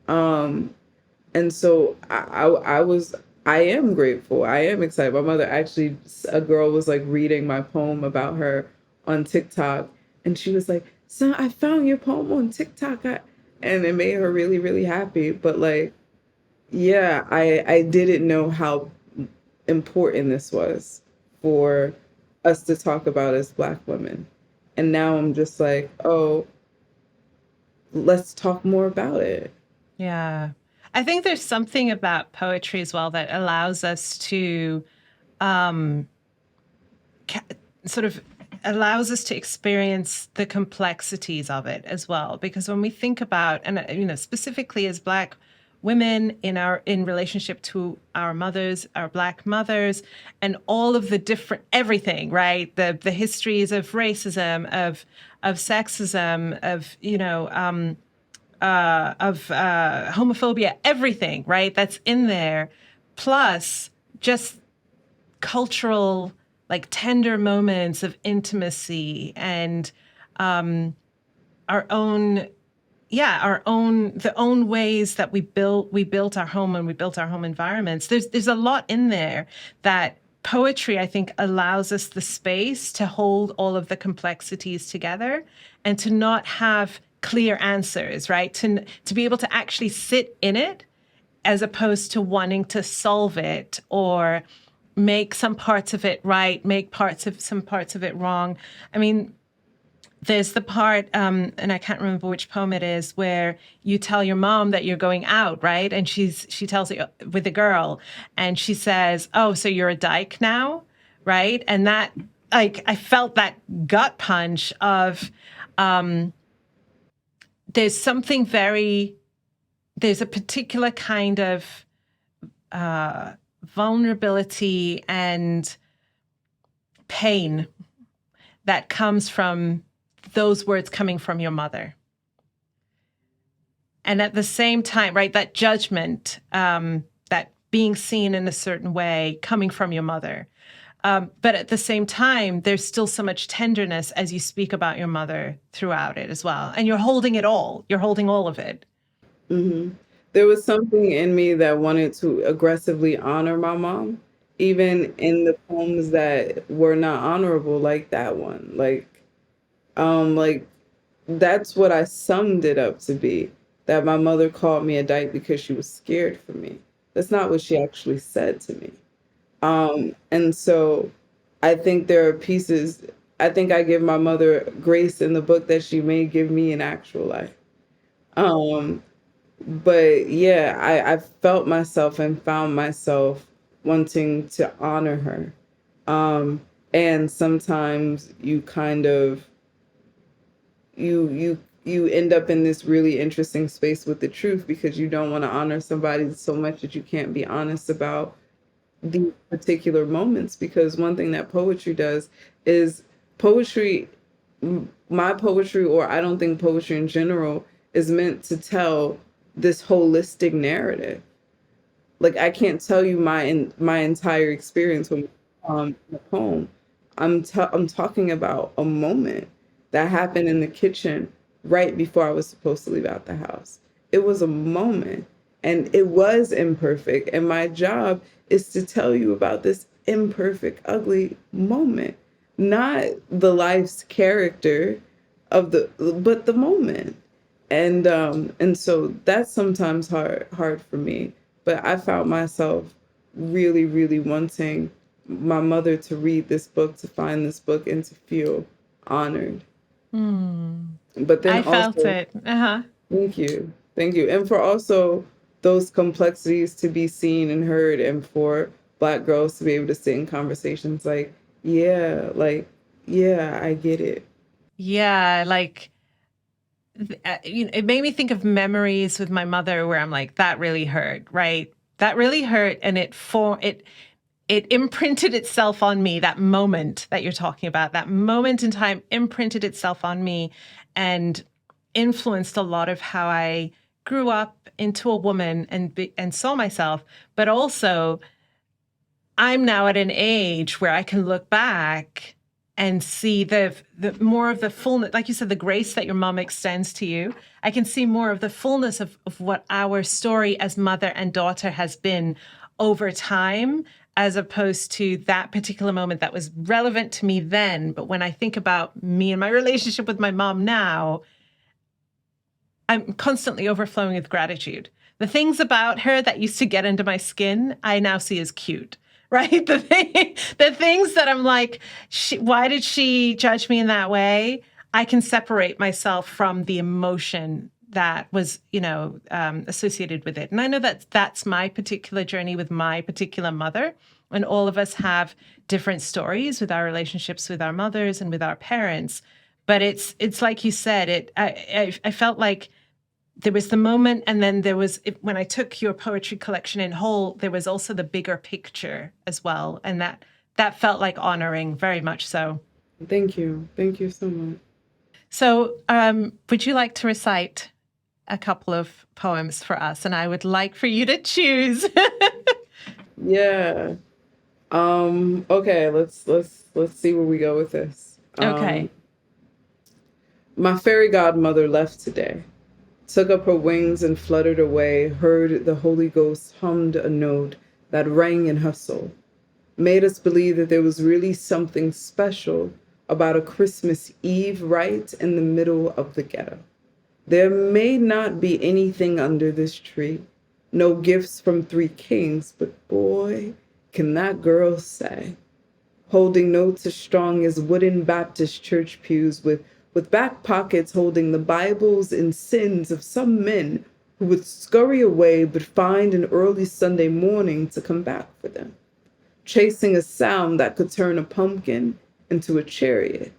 Um, and so I am grateful. I am excited. My mother actually, a girl was like reading my poem about her on TikTok, and she was like, "Son, I found your poem on TikTok," and it made her really, really happy. But like, yeah, I didn't know how important this was for us to talk about as Black women, and now I'm just like, oh, let's talk more about it. Yeah. I think there's something about poetry as well that allows us to um, sort of allows us to experience the complexities of it as well. Because when we think about, and specifically as Black women in relationship to our mothers, our Black mothers, and all of the different everything, right? The histories of racism, of sexism, of homophobia, everything, right? That's in there, plus just cultural, like tender moments of intimacy and our own ways that we built our home and we built our home environments. There's a lot in there that poetry, I think, allows us the space to hold all of the complexities together and to not have clear answers, right? To be able to actually sit in it as opposed to wanting to solve it or make some parts of it right, make some parts of it wrong. I mean, there's the part, and I can't remember which poem it is, where you tell your mom that you're going out, right? And she tells it with a girl, and she says, "Oh, so you're a dyke now," right? And that, like, I felt that gut punch of, there's a particular kind of vulnerability and pain that comes from those words coming from your mother. And at the same time, right, that judgment, that being seen in a certain way coming from your mother. But at the same time, there's still so much tenderness as you speak about your mother throughout it as well. And you're holding it all. You're holding all of it. Mm-hmm. There was something in me that wanted to aggressively honor my mom, even in the poems that were not honorable, like that one. Like that's what I summed it up to be, that my mother called me a dyke because she was scared for me. That's not what she actually said to me. And so I think there are pieces, I think I give my mother grace in the book that she may give me in actual life. But yeah, I felt myself and found myself wanting to honor her. And sometimes you kind of, you end up in this really interesting space with the truth because you don't want to honor somebody so much that you can't be honest about these particular moments. Because one thing that poetry does is my poetry, or I don't think poetry in general, is meant to tell this holistic narrative. Like, I can't tell you my entire experience with the poem. I'm talking about a moment that happened in the kitchen right before I was supposed to leave out the house. It was a moment, and it was imperfect. And my job is to tell you about this imperfect, ugly moment, not the life's character but the moment. And so that's sometimes hard for me. But I found myself really, really wanting my mother to read this book, to find this book, and to feel honored. But then I felt also, it. thank you. And for also those complexities to be seen and heard, and for Black girls to be able to sit in conversations like, yeah, I get it. Yeah, like, it made me think of memories with my mother where I'm like, that really hurt, right? That really hurt. And it imprinted itself on me. That moment that you're talking about, that moment in time imprinted itself on me and influenced a lot of how I grew up into a woman and saw myself. But also, I'm now at an age where I can look back and see the more of the fullness, like you said, the grace that your mom extends to you. I can see more of the fullness of what our story as mother and daughter has been over time, as opposed to that particular moment that was relevant to me then. But when I think about me and my relationship with my mom now, I'm constantly overflowing with gratitude. The things about her that used to get into my skin, I now see as cute. Right? The things that I'm like, why did she judge me in that way? I can separate myself from the emotion that was, associated with it. And I know that that's my particular journey with my particular mother. And all of us have different stories with our relationships with our mothers and with our parents. But it's like you said, I felt like there was the moment, and then there was, when I took your poetry collection in whole, there was also the bigger picture as well. And that felt like honoring, very much so. Thank you. Thank you so much. So would you like to recite a couple of poems for us? And I would like for you to choose. Yeah. Okay, let's see where we go with this. Okay. My fairy godmother left today, took up her wings and fluttered away, heard the Holy Ghost hummed a note that rang in her soul, made us believe that there was really something special about a Christmas Eve right in the middle of the ghetto. There may not be anything under this tree, no gifts from three kings, but boy, can that girl say. Holding notes as strong as wooden Baptist church pews with back pockets holding the Bibles and sins of some men who would scurry away but find an early Sunday morning to come back for them. Chasing a sound that could turn a pumpkin into a chariot.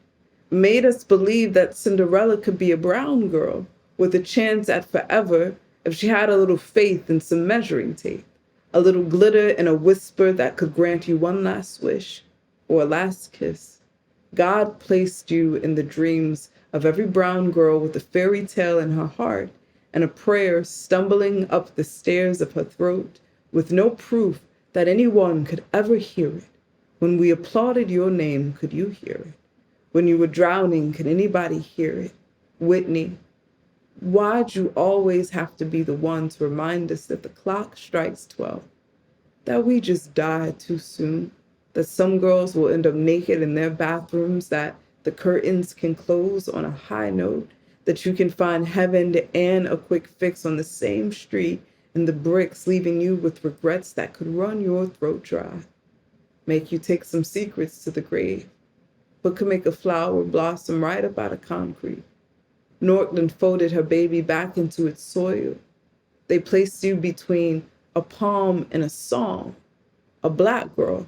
Made us believe that Cinderella could be a brown girl with a chance at forever if she had a little faith and some measuring tape, a little glitter and a whisper that could grant you one last wish or a last kiss. God placed you in the dreams of every brown girl with a fairy tale in her heart and a prayer stumbling up the stairs of her throat with no proof that anyone could ever hear it. When we applauded your name, could you hear it? When you were drowning, could anybody hear it? Whitney, why'd you always have to be the one to remind us that the clock strikes 12? That we just died too soon? That some girls will end up naked in their bathrooms, that the curtains can close on a high note, that you can find heaven and a quick fix on the same street and the bricks, leaving you with regrets that could run your throat dry, make you take some secrets to the grave, but could make a flower blossom right up out of concrete. Newark then folded her baby back into its soil. They placed you between a poem and a song, a Black girl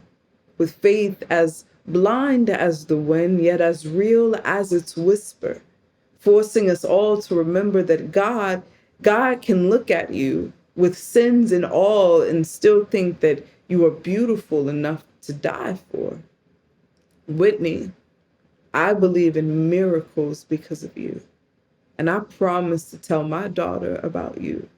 with faith as blind as the wind, yet as real as its whisper, forcing us all to remember that God can look at you with sins and all and still think that you are beautiful enough to die for. Whitney, I believe in miracles because of you. And I promise to tell my daughter about you,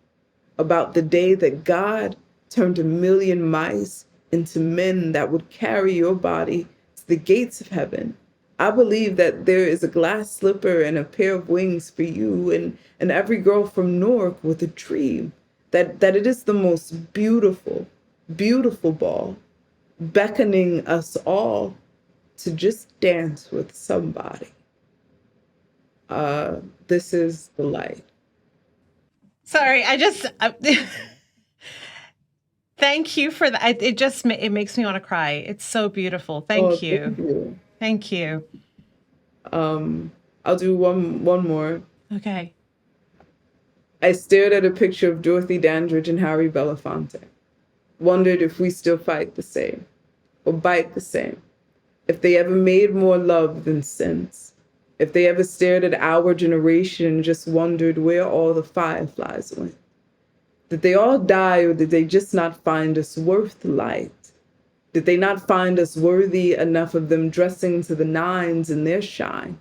about the day that God turned 1,000,000 mice into men that would carry your body to the gates of heaven. I believe that there is a glass slipper and a pair of wings for you and every girl from Newark with a dream, that it is the most beautiful, beautiful ball, beckoning us all to just dance with somebody. This is the light. Sorry, thank you for that. It makes me want to cry. It's so beautiful. Thank you. Thank you. Thank you. I'll do one more. Okay. I stared at a picture of Dorothy Dandridge and Harry Belafonte. Wondered if we still fight the same or bite the same. If they ever made more love than sense. If they ever stared at our generation and just wondered where all the fireflies went. Did they all die, or did they just not find us worth the light? Did they not find us worthy enough of them dressing to the nines in their shine,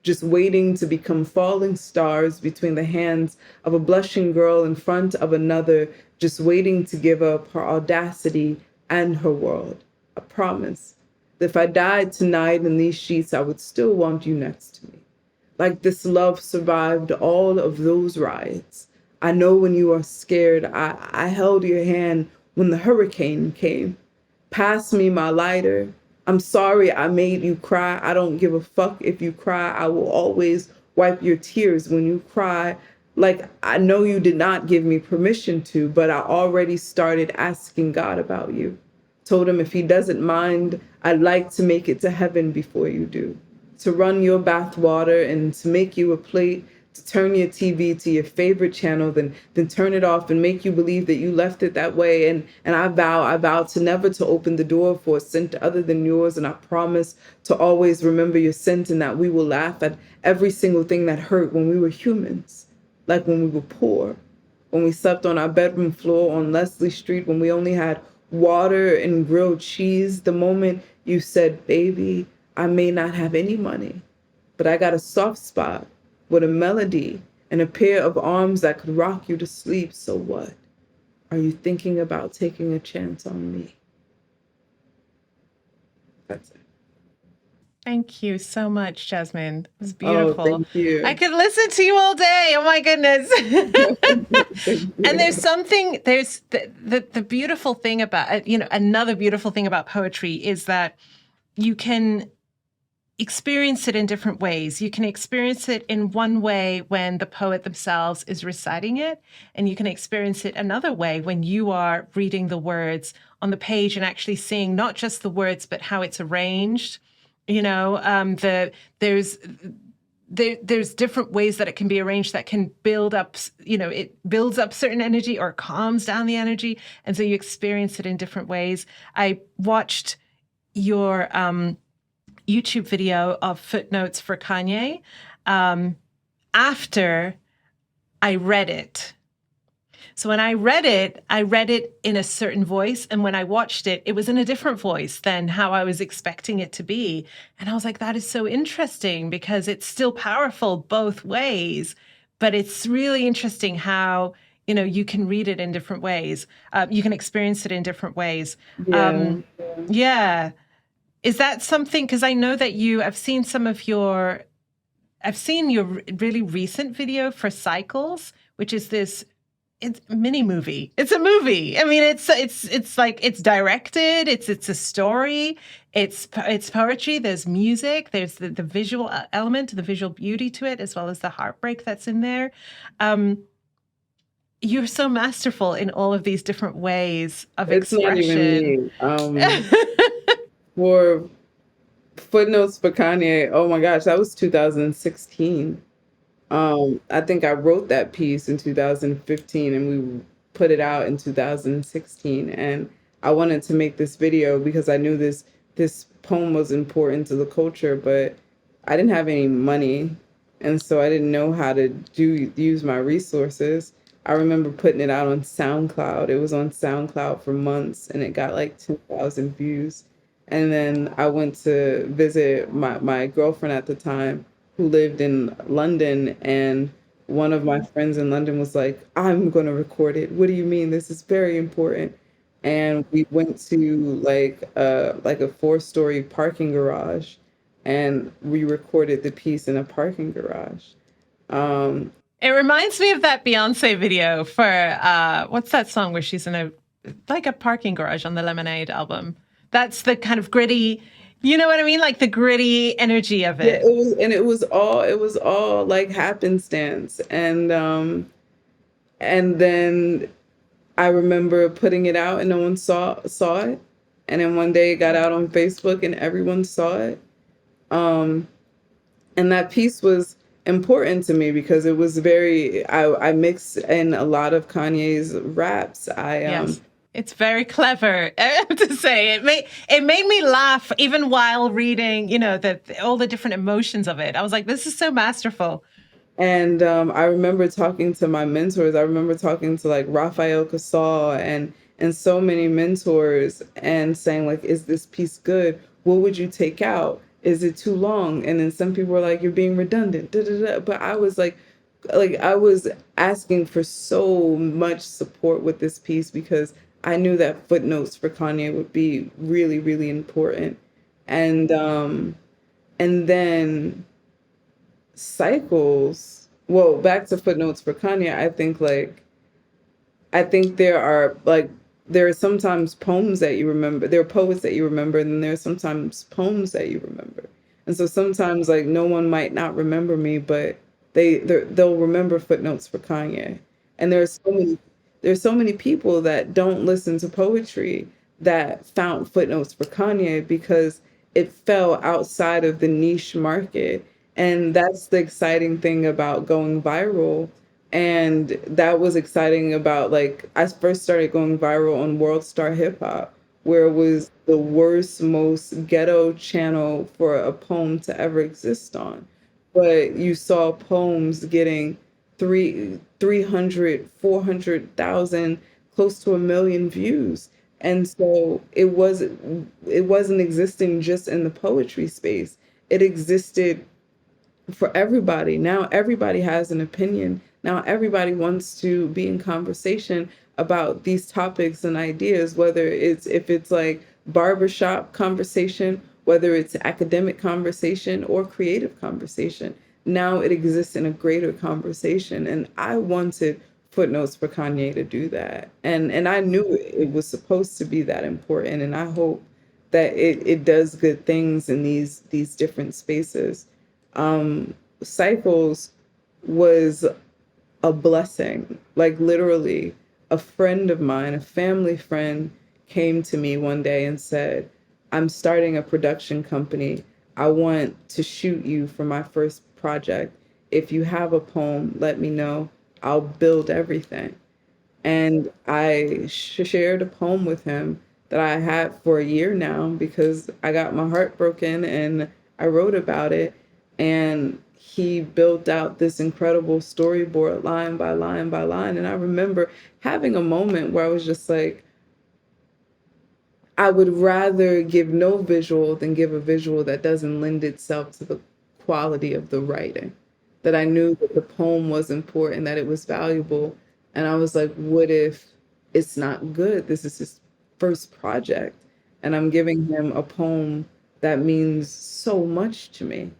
just waiting to become falling stars between the hands of a blushing girl in front of another, just waiting to give up her audacity and her world? I promise that if I died tonight in these sheets, I would still want you next to me. Like this love survived all of those riots. I know when you are scared. I held your hand when the hurricane came. Pass me my lighter. I'm sorry I made you cry. I don't give a fuck if you cry. I will always wipe your tears when you cry. Like, I know you did not give me permission to, but I already started asking God about you. Told him if he doesn't mind, I'd like to make it to heaven before you do. To run your bath water and to make you a plate to turn your TV to your favorite channel, then turn it off and make you believe that you left it that way. And I vow to never to open the door for a scent other than yours. And I promise to always remember your scent, and that we will laugh at every single thing that hurt when we were humans, like when we were poor, when we slept on our bedroom floor on Leslie Street, when we only had water and grilled cheese. The moment you said, baby, I may not have any money, but I got a soft spot with a melody and a pair of arms that could rock you to sleep. So what? Are you thinking about taking a chance on me? That's it. Thank you so much, Jasmine. It was Oh, beautiful. thank you. I could listen to you all day. Oh my goodness. And there's the beautiful thing about, another beautiful thing about poetry is that you can experience it in different ways. You can experience it in one way when the poet themselves is reciting it, and you can experience it another way when you are reading the words on the page and actually seeing not just the words, but how it's arranged. There's different ways that it can be arranged that can build up, it builds up certain energy or calms down the energy. And so you experience it in different ways. I watched your YouTube video of footnotes for Kanye after I read it. So when I read it in a certain voice. And when I watched it, it was in a different voice than how I was expecting it to be. And I was like, that is so interesting because it's still powerful both ways. But it's really interesting how, you can read it in different ways. You can experience it in different ways. Yeah. Is that something, because I know that I've seen your really recent video for Cycles, which is this mini movie. It's a movie. I mean, it's like, it's directed, it's a story, it's poetry, there's music, there's the visual element, the visual beauty to it, as well as the heartbreak that's in there. You're so masterful in all of these different ways of expression. It's not even me. For footnotes for Kanye, oh my gosh, that was 2016. I think I wrote that piece in 2015 and we put it out in 2016. And I wanted to make this video because I knew this poem was important to the culture, but I didn't have any money. And so I didn't know how to use my resources. I remember putting it out on SoundCloud. It was on SoundCloud for months and it got like 2,000 views. And then I went to visit my girlfriend at the time, who lived in London, and one of my friends in London was like, I'm going to record it. What do you mean? This is very important. And we went to like a 4-story parking garage, and we recorded the piece in a parking garage. It reminds me of that Beyonce video for what's that song where she's in a parking garage on the Lemonade album. That's the kind of gritty, you know what I mean? Like the gritty energy of it. Yeah, it was all like happenstance. And then I remember putting it out and no one saw it. And then one day it got out on Facebook and everyone saw it. And that piece was important to me because it was I mixed in a lot of Kanye's raps. Yes. It's very clever, I have to say. It made me laugh even while reading, all the different emotions of it. I was like, this is so masterful. And I remember talking to my mentors. I remember talking to like Raphael Casal and so many mentors and saying like, is this piece good? What would you take out? Is it too long? And then some people were like, you're being redundant. Da, da, da. But I was like I was asking for so much support with this piece because I knew that footnotes for Kanye would be really, really important. And then Cycles, well, back to footnotes for Kanye, I think there are sometimes poems that you remember. There are poets that you remember, and then there are sometimes poems that you remember. And so sometimes like no one might not remember me, but they'll remember footnotes for Kanye. And there's so many people that don't listen to poetry that found footnotes for Kanye because it fell outside of the niche market And that's the exciting thing about going viral. And that was exciting about, like, I first started going viral on World Star Hip Hop, where it was the worst, most ghetto channel for a poem to ever exist on. But you saw poems getting 300, 400,000, close to 1 million views. And so it wasn't existing just in the poetry space. It existed for everybody. Now everybody has an opinion. Now everybody wants to be in conversation about these topics and ideas, whether it's if it's like barbershop conversation, whether it's academic conversation or creative conversation. Now it exists in a greater conversation. And I wanted Footnotes for Kanye to do that. And I knew it was supposed to be that important. And I hope that it does good things in these different spaces. Cycles was a blessing. Like literally, a friend of mine, a family friend, came to me one day and said, I'm starting a production company. I want to shoot you for my first project. If you have a poem, let me know. I'll build everything. And I shared a poem with him that I had for a year now because I got my heart broken and I wrote about it. And he built out this incredible storyboard line by line by line. And I remember having a moment where I was just like, I would rather give no visual than give a visual that doesn't lend itself to the quality of the writing. That I knew that the poem was important, that it was valuable. And I was like, what if it's not good? This is his first project. And I'm giving him a poem that means so much to me.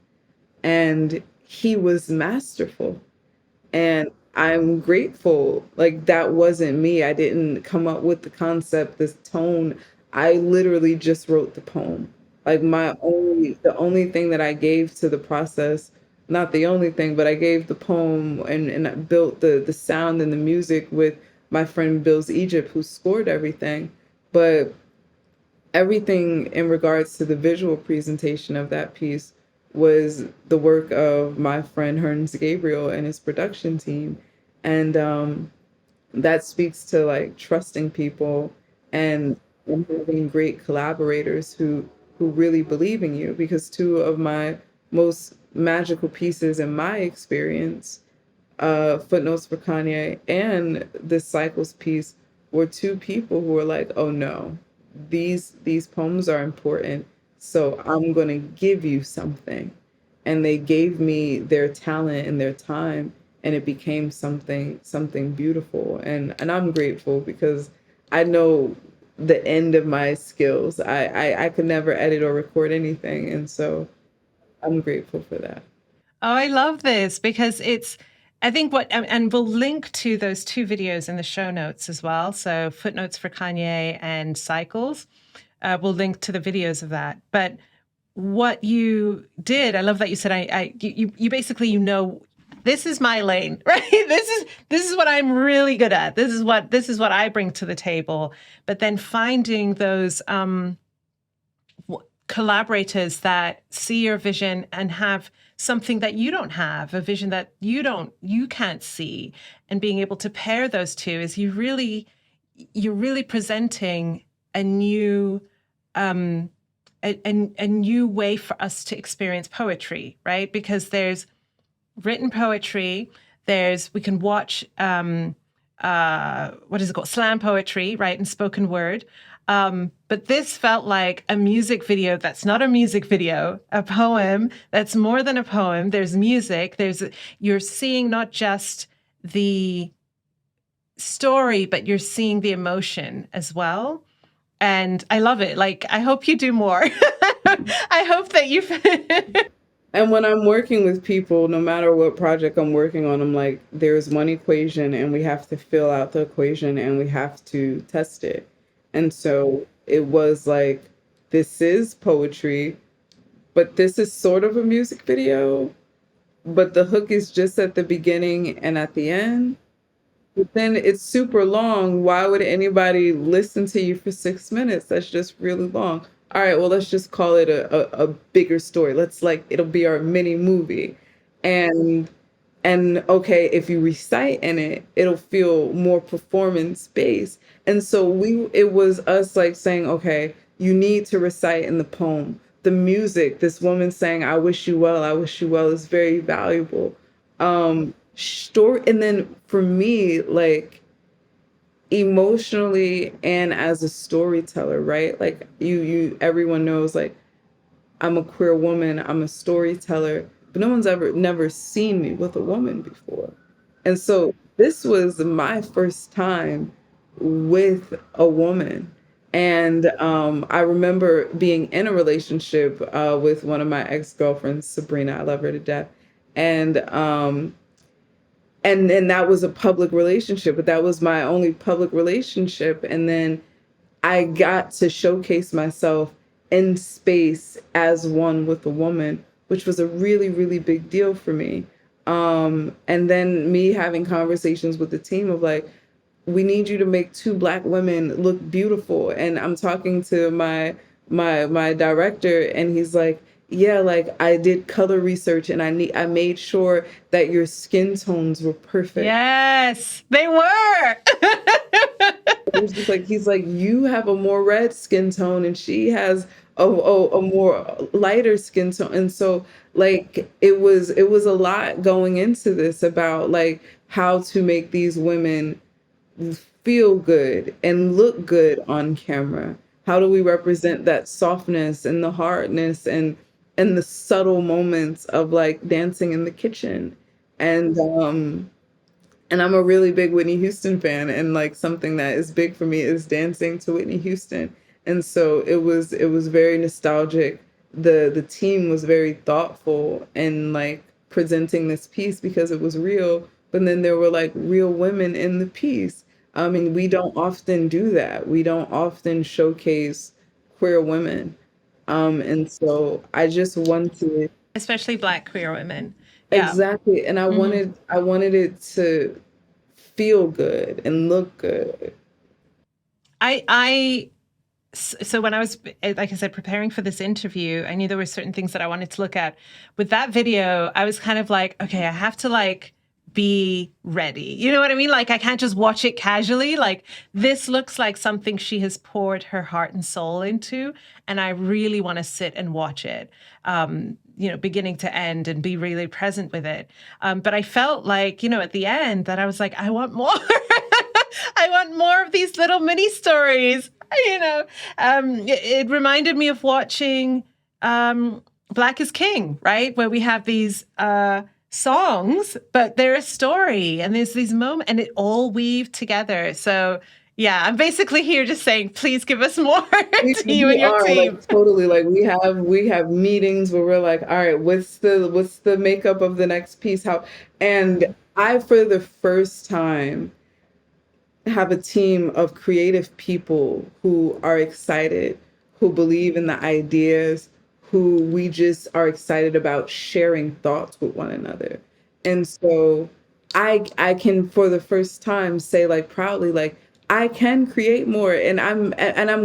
And he was masterful. And I'm grateful. Like that wasn't me. I didn't come up with the concept, this tone. I literally just wrote the poem. Like the only thing that I gave to the process, not the only thing, but I gave the poem and I built the sound and the music with my friend Bills Egypt, who scored everything. But everything in regards to the visual presentation of that piece was the work of my friend Hearns Gabriel and his production team. And that speaks to like trusting people and having great collaborators who really believe in you, because two of my most magical pieces in my experience, Footnotes for Kanye and this Cycles piece, were two people who were like, oh no, these poems are important, so I'm going to give you something. And they gave me their talent and their time, and it became something beautiful. And I'm grateful because I know the end of my skills. I could never edit or record anything, and so I'm grateful for that. Oh, I love this because I think and we'll link to those two videos in the show notes as well. So Footnotes for Kanye and Cycles. We'll link to the videos of that. But what you did, I love that you said, you basically, this is my lane, right? This is what I'm really good at. This is what I bring to the table. But then finding those collaborators that see your vision and have something that you don't have, a vision that you can't see, and being able to pair those two is you're really presenting a new a new way for us to experience poetry, right? Because there's written poetry, we can watch what is it called? Slam poetry, right? And spoken word. But this felt like a music video that's not a music video, a poem that's more than a poem. There's music. You're seeing not just the story, but you're seeing the emotion as well. And I love it. Like, I hope you do more. I hope that you. And when I'm working with people, no matter what project I'm working on, I'm like, there's one equation and we have to fill out the equation and we have to test it. And so it was like, this is poetry, but this is sort of a music video, but the hook is just at the beginning and at the end. But then it's super long. Why would anybody listen to you for 6 minutes? That's just really long. all right, well, let's just call it a bigger story. Let's like, it'll be our mini movie. And okay, if you recite in it, it'll feel more performance based. And so it was us like saying, okay, you need to recite in the poem. The music, this woman saying, I wish you well, is very valuable. Story, and then for me, like emotionally and as a storyteller, right? Like everyone knows, like I'm a queer woman, I'm a storyteller, but no one's never seen me with a woman before. And so this was my first time with a woman. And I remember being in a relationship with one of my ex-girlfriends, Sabrina, I love her to death. And and that was a public relationship, but that was my only public relationship. And then I got to showcase myself in space as one with a woman, which was a really, really big deal for me. And then me having conversations with the team of like, we need you to make two Black women look beautiful. And I'm talking to my director, and he's like, yeah, like I did color research and I made sure that your skin tones were perfect. Yes, they were. It was just like, he's like, you have a more red skin tone and she has a more lighter skin tone. And so like it was a lot going into this about like how to make these women feel good and look good on camera. How do we represent that softness and the hardness and the subtle moments of like dancing in the kitchen? And I'm a really big Whitney Houston fan, and like something that is big for me is dancing to Whitney Houston. And so it was very nostalgic. The team was very thoughtful in like presenting this piece because it was real, but then there were like real women in the piece. And we don't often do that. We don't often showcase queer women. And so I just wanted, Especially Black queer women. Yeah. exactly, and I wanted it to feel good and look good. So when I was, like I said, preparing for this interview, I knew there were certain things that I wanted to look at. With that video, I was kind of like, okay, I have to like be ready. You know what I mean? Like I can't just watch it casually. Like this looks like something she has poured her heart and soul into, and I really want to sit and watch it. Beginning to end and be really present with it. But I felt like, at the end that I was like, I want more. I want more of these little mini stories. It reminded me of watching Black is King, right? Where we have these songs, but they're a story and there's these moments and it all weaved together. So yeah, I'm basically here just saying, please give us more to you and your team. Like, totally, like we have meetings where we're like, all right, what's the makeup of the next piece? And I, for the first time, have a team of creative people who are excited, who believe in the ideas, who we just are excited about sharing thoughts with one another. And so I can, for the first time, say like proudly, like, I can create more, and I'm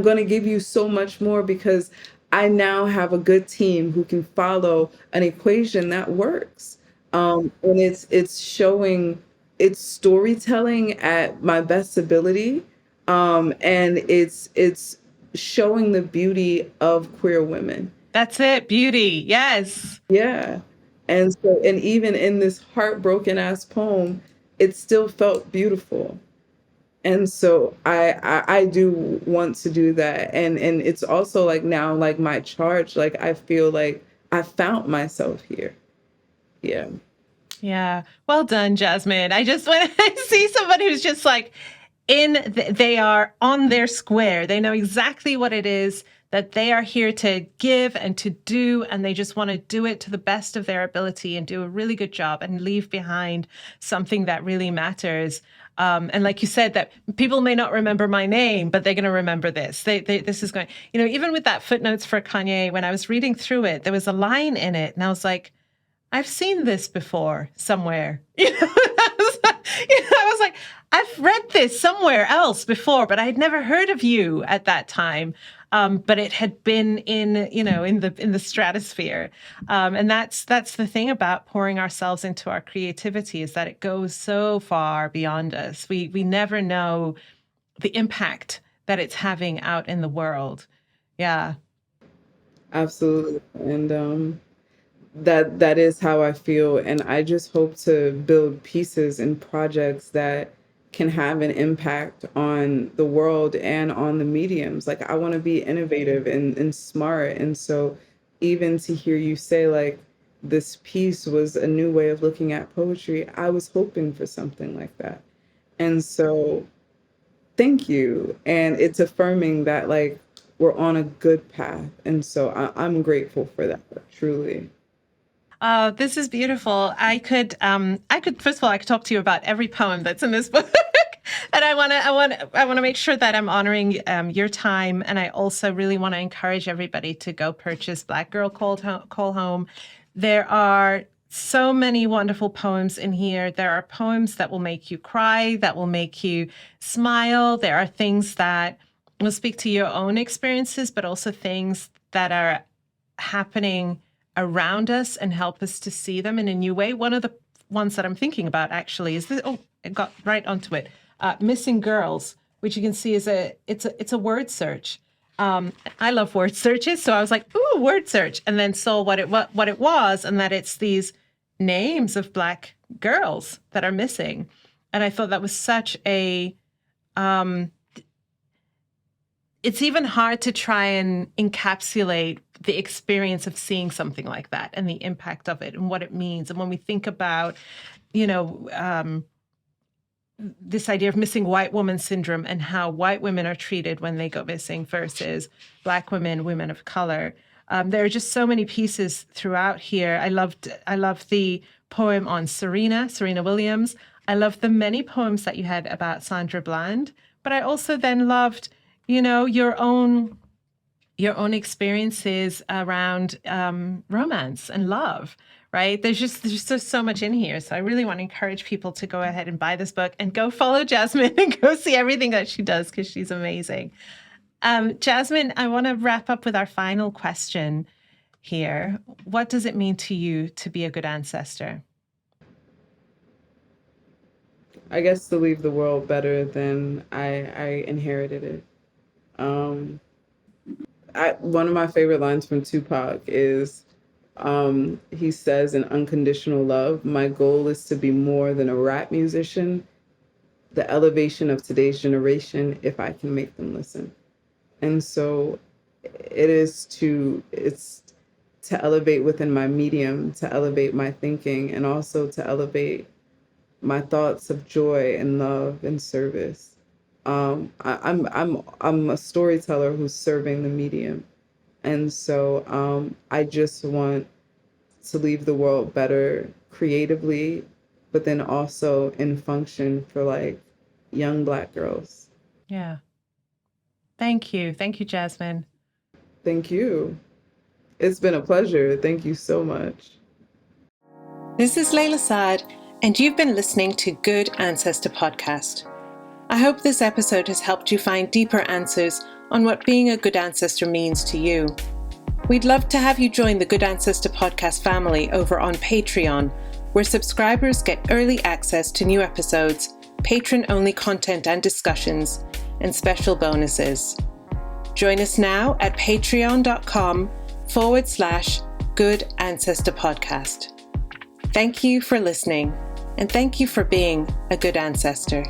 going to give you so much more because I now have a good team who can follow an equation that works. And it's showing, it's storytelling at my best ability, and it's showing the beauty of queer women. That's it, beauty. Yes. Yeah. And so, and even in this heartbroken ass poem, it still felt beautiful. And so I do want to do that. And it's also like now, like my charge, like I feel like I found myself here. Yeah. Yeah. Well done, Jasmine. I just want to see somebody who's just like they are on their square. They know exactly what it is that they are here to give and to do, and they just want to do it to the best of their ability and do a really good job and leave behind something that really matters. And like you said, that people may not remember my name, but they're going to remember this. This is going, even with that footnotes for Kanye, when I was reading through it, there was a line in it, and I was like, I've seen this before somewhere. I was like, I've read this somewhere else before, but I had never heard of you at that time. but it had been in, you know, in the stratosphere. And that's the thing about pouring ourselves into our creativity, is that it goes so far beyond us. We never know the impact that it's having out in the world. Yeah. Absolutely. And that is how I feel. And I just hope to build pieces and projects that can have an impact on the world and on the mediums. Like, I want to be innovative and smart. And so even to hear you say like this piece was a new way of looking at poetry, I was hoping for something like that. And so thank you. And it's affirming that like we're on a good path. And so I'm grateful for that, truly. Oh, this is beautiful. I could, first of all, I could talk to you about every poem that's in this book. And I want to make sure that I'm honoring your time. And I also really want to encourage everybody to go purchase Black Girl Call Home. There are so many wonderful poems in here. There are poems that will make you cry, that will make you smile. There are things that will speak to your own experiences, but also things that are happening around us and help us to see them in a new way. One of the ones that I'm thinking about actually is this. Oh, I got right onto it. Missing Girls, which you can see is it's a word search. I love word searches, so I was like, ooh, word search, and then saw what it was, and that it's these names of Black girls that are missing. And I thought that was such a it's even hard to try and encapsulate the experience of seeing something like that and the impact of it and what it means. And when we think about, you know, this idea of missing white woman syndrome and how white women are treated when they go missing versus Black women, women of color. There are just so many pieces throughout here. I loved the poem on Serena Williams. I loved the many poems that you had about Sandra Bland, but I also then loved, you know, your own experiences around romance and love, right? There's just so much in here. So I really want to encourage people to go ahead and buy this book and go follow Jasmine and go see everything that she does, because she's amazing. Jasmine, I want to wrap up with our final question here. What does it mean to you to be a good ancestor? I guess to leave the world better than I inherited it. One of my favorite lines from Tupac is, he says in Unconditional Love, "My goal is to be more than a rap musician, the elevation of today's generation, if I can make them listen." And so it's to elevate within my medium, to elevate my thinking, and also to elevate my thoughts of joy and love and service. I'm a storyteller who's serving the medium. And so I just want to leave the world better creatively, but then also in function for like young Black girls. Yeah. Thank you. Thank you, Jasmine. Thank you. It's been a pleasure. Thank you so much. This is Layla Saad, and you've been listening to Good Ancestor Podcast. I hope this episode has helped you find deeper answers on what being a good ancestor means to you. We'd love to have you join the Good Ancestor Podcast family over on Patreon, where subscribers get early access to new episodes, patron-only content and discussions, and special bonuses. Join us now at patreon.com/Good Ancestor Podcast. Thank you for listening, and thank you for being a good ancestor.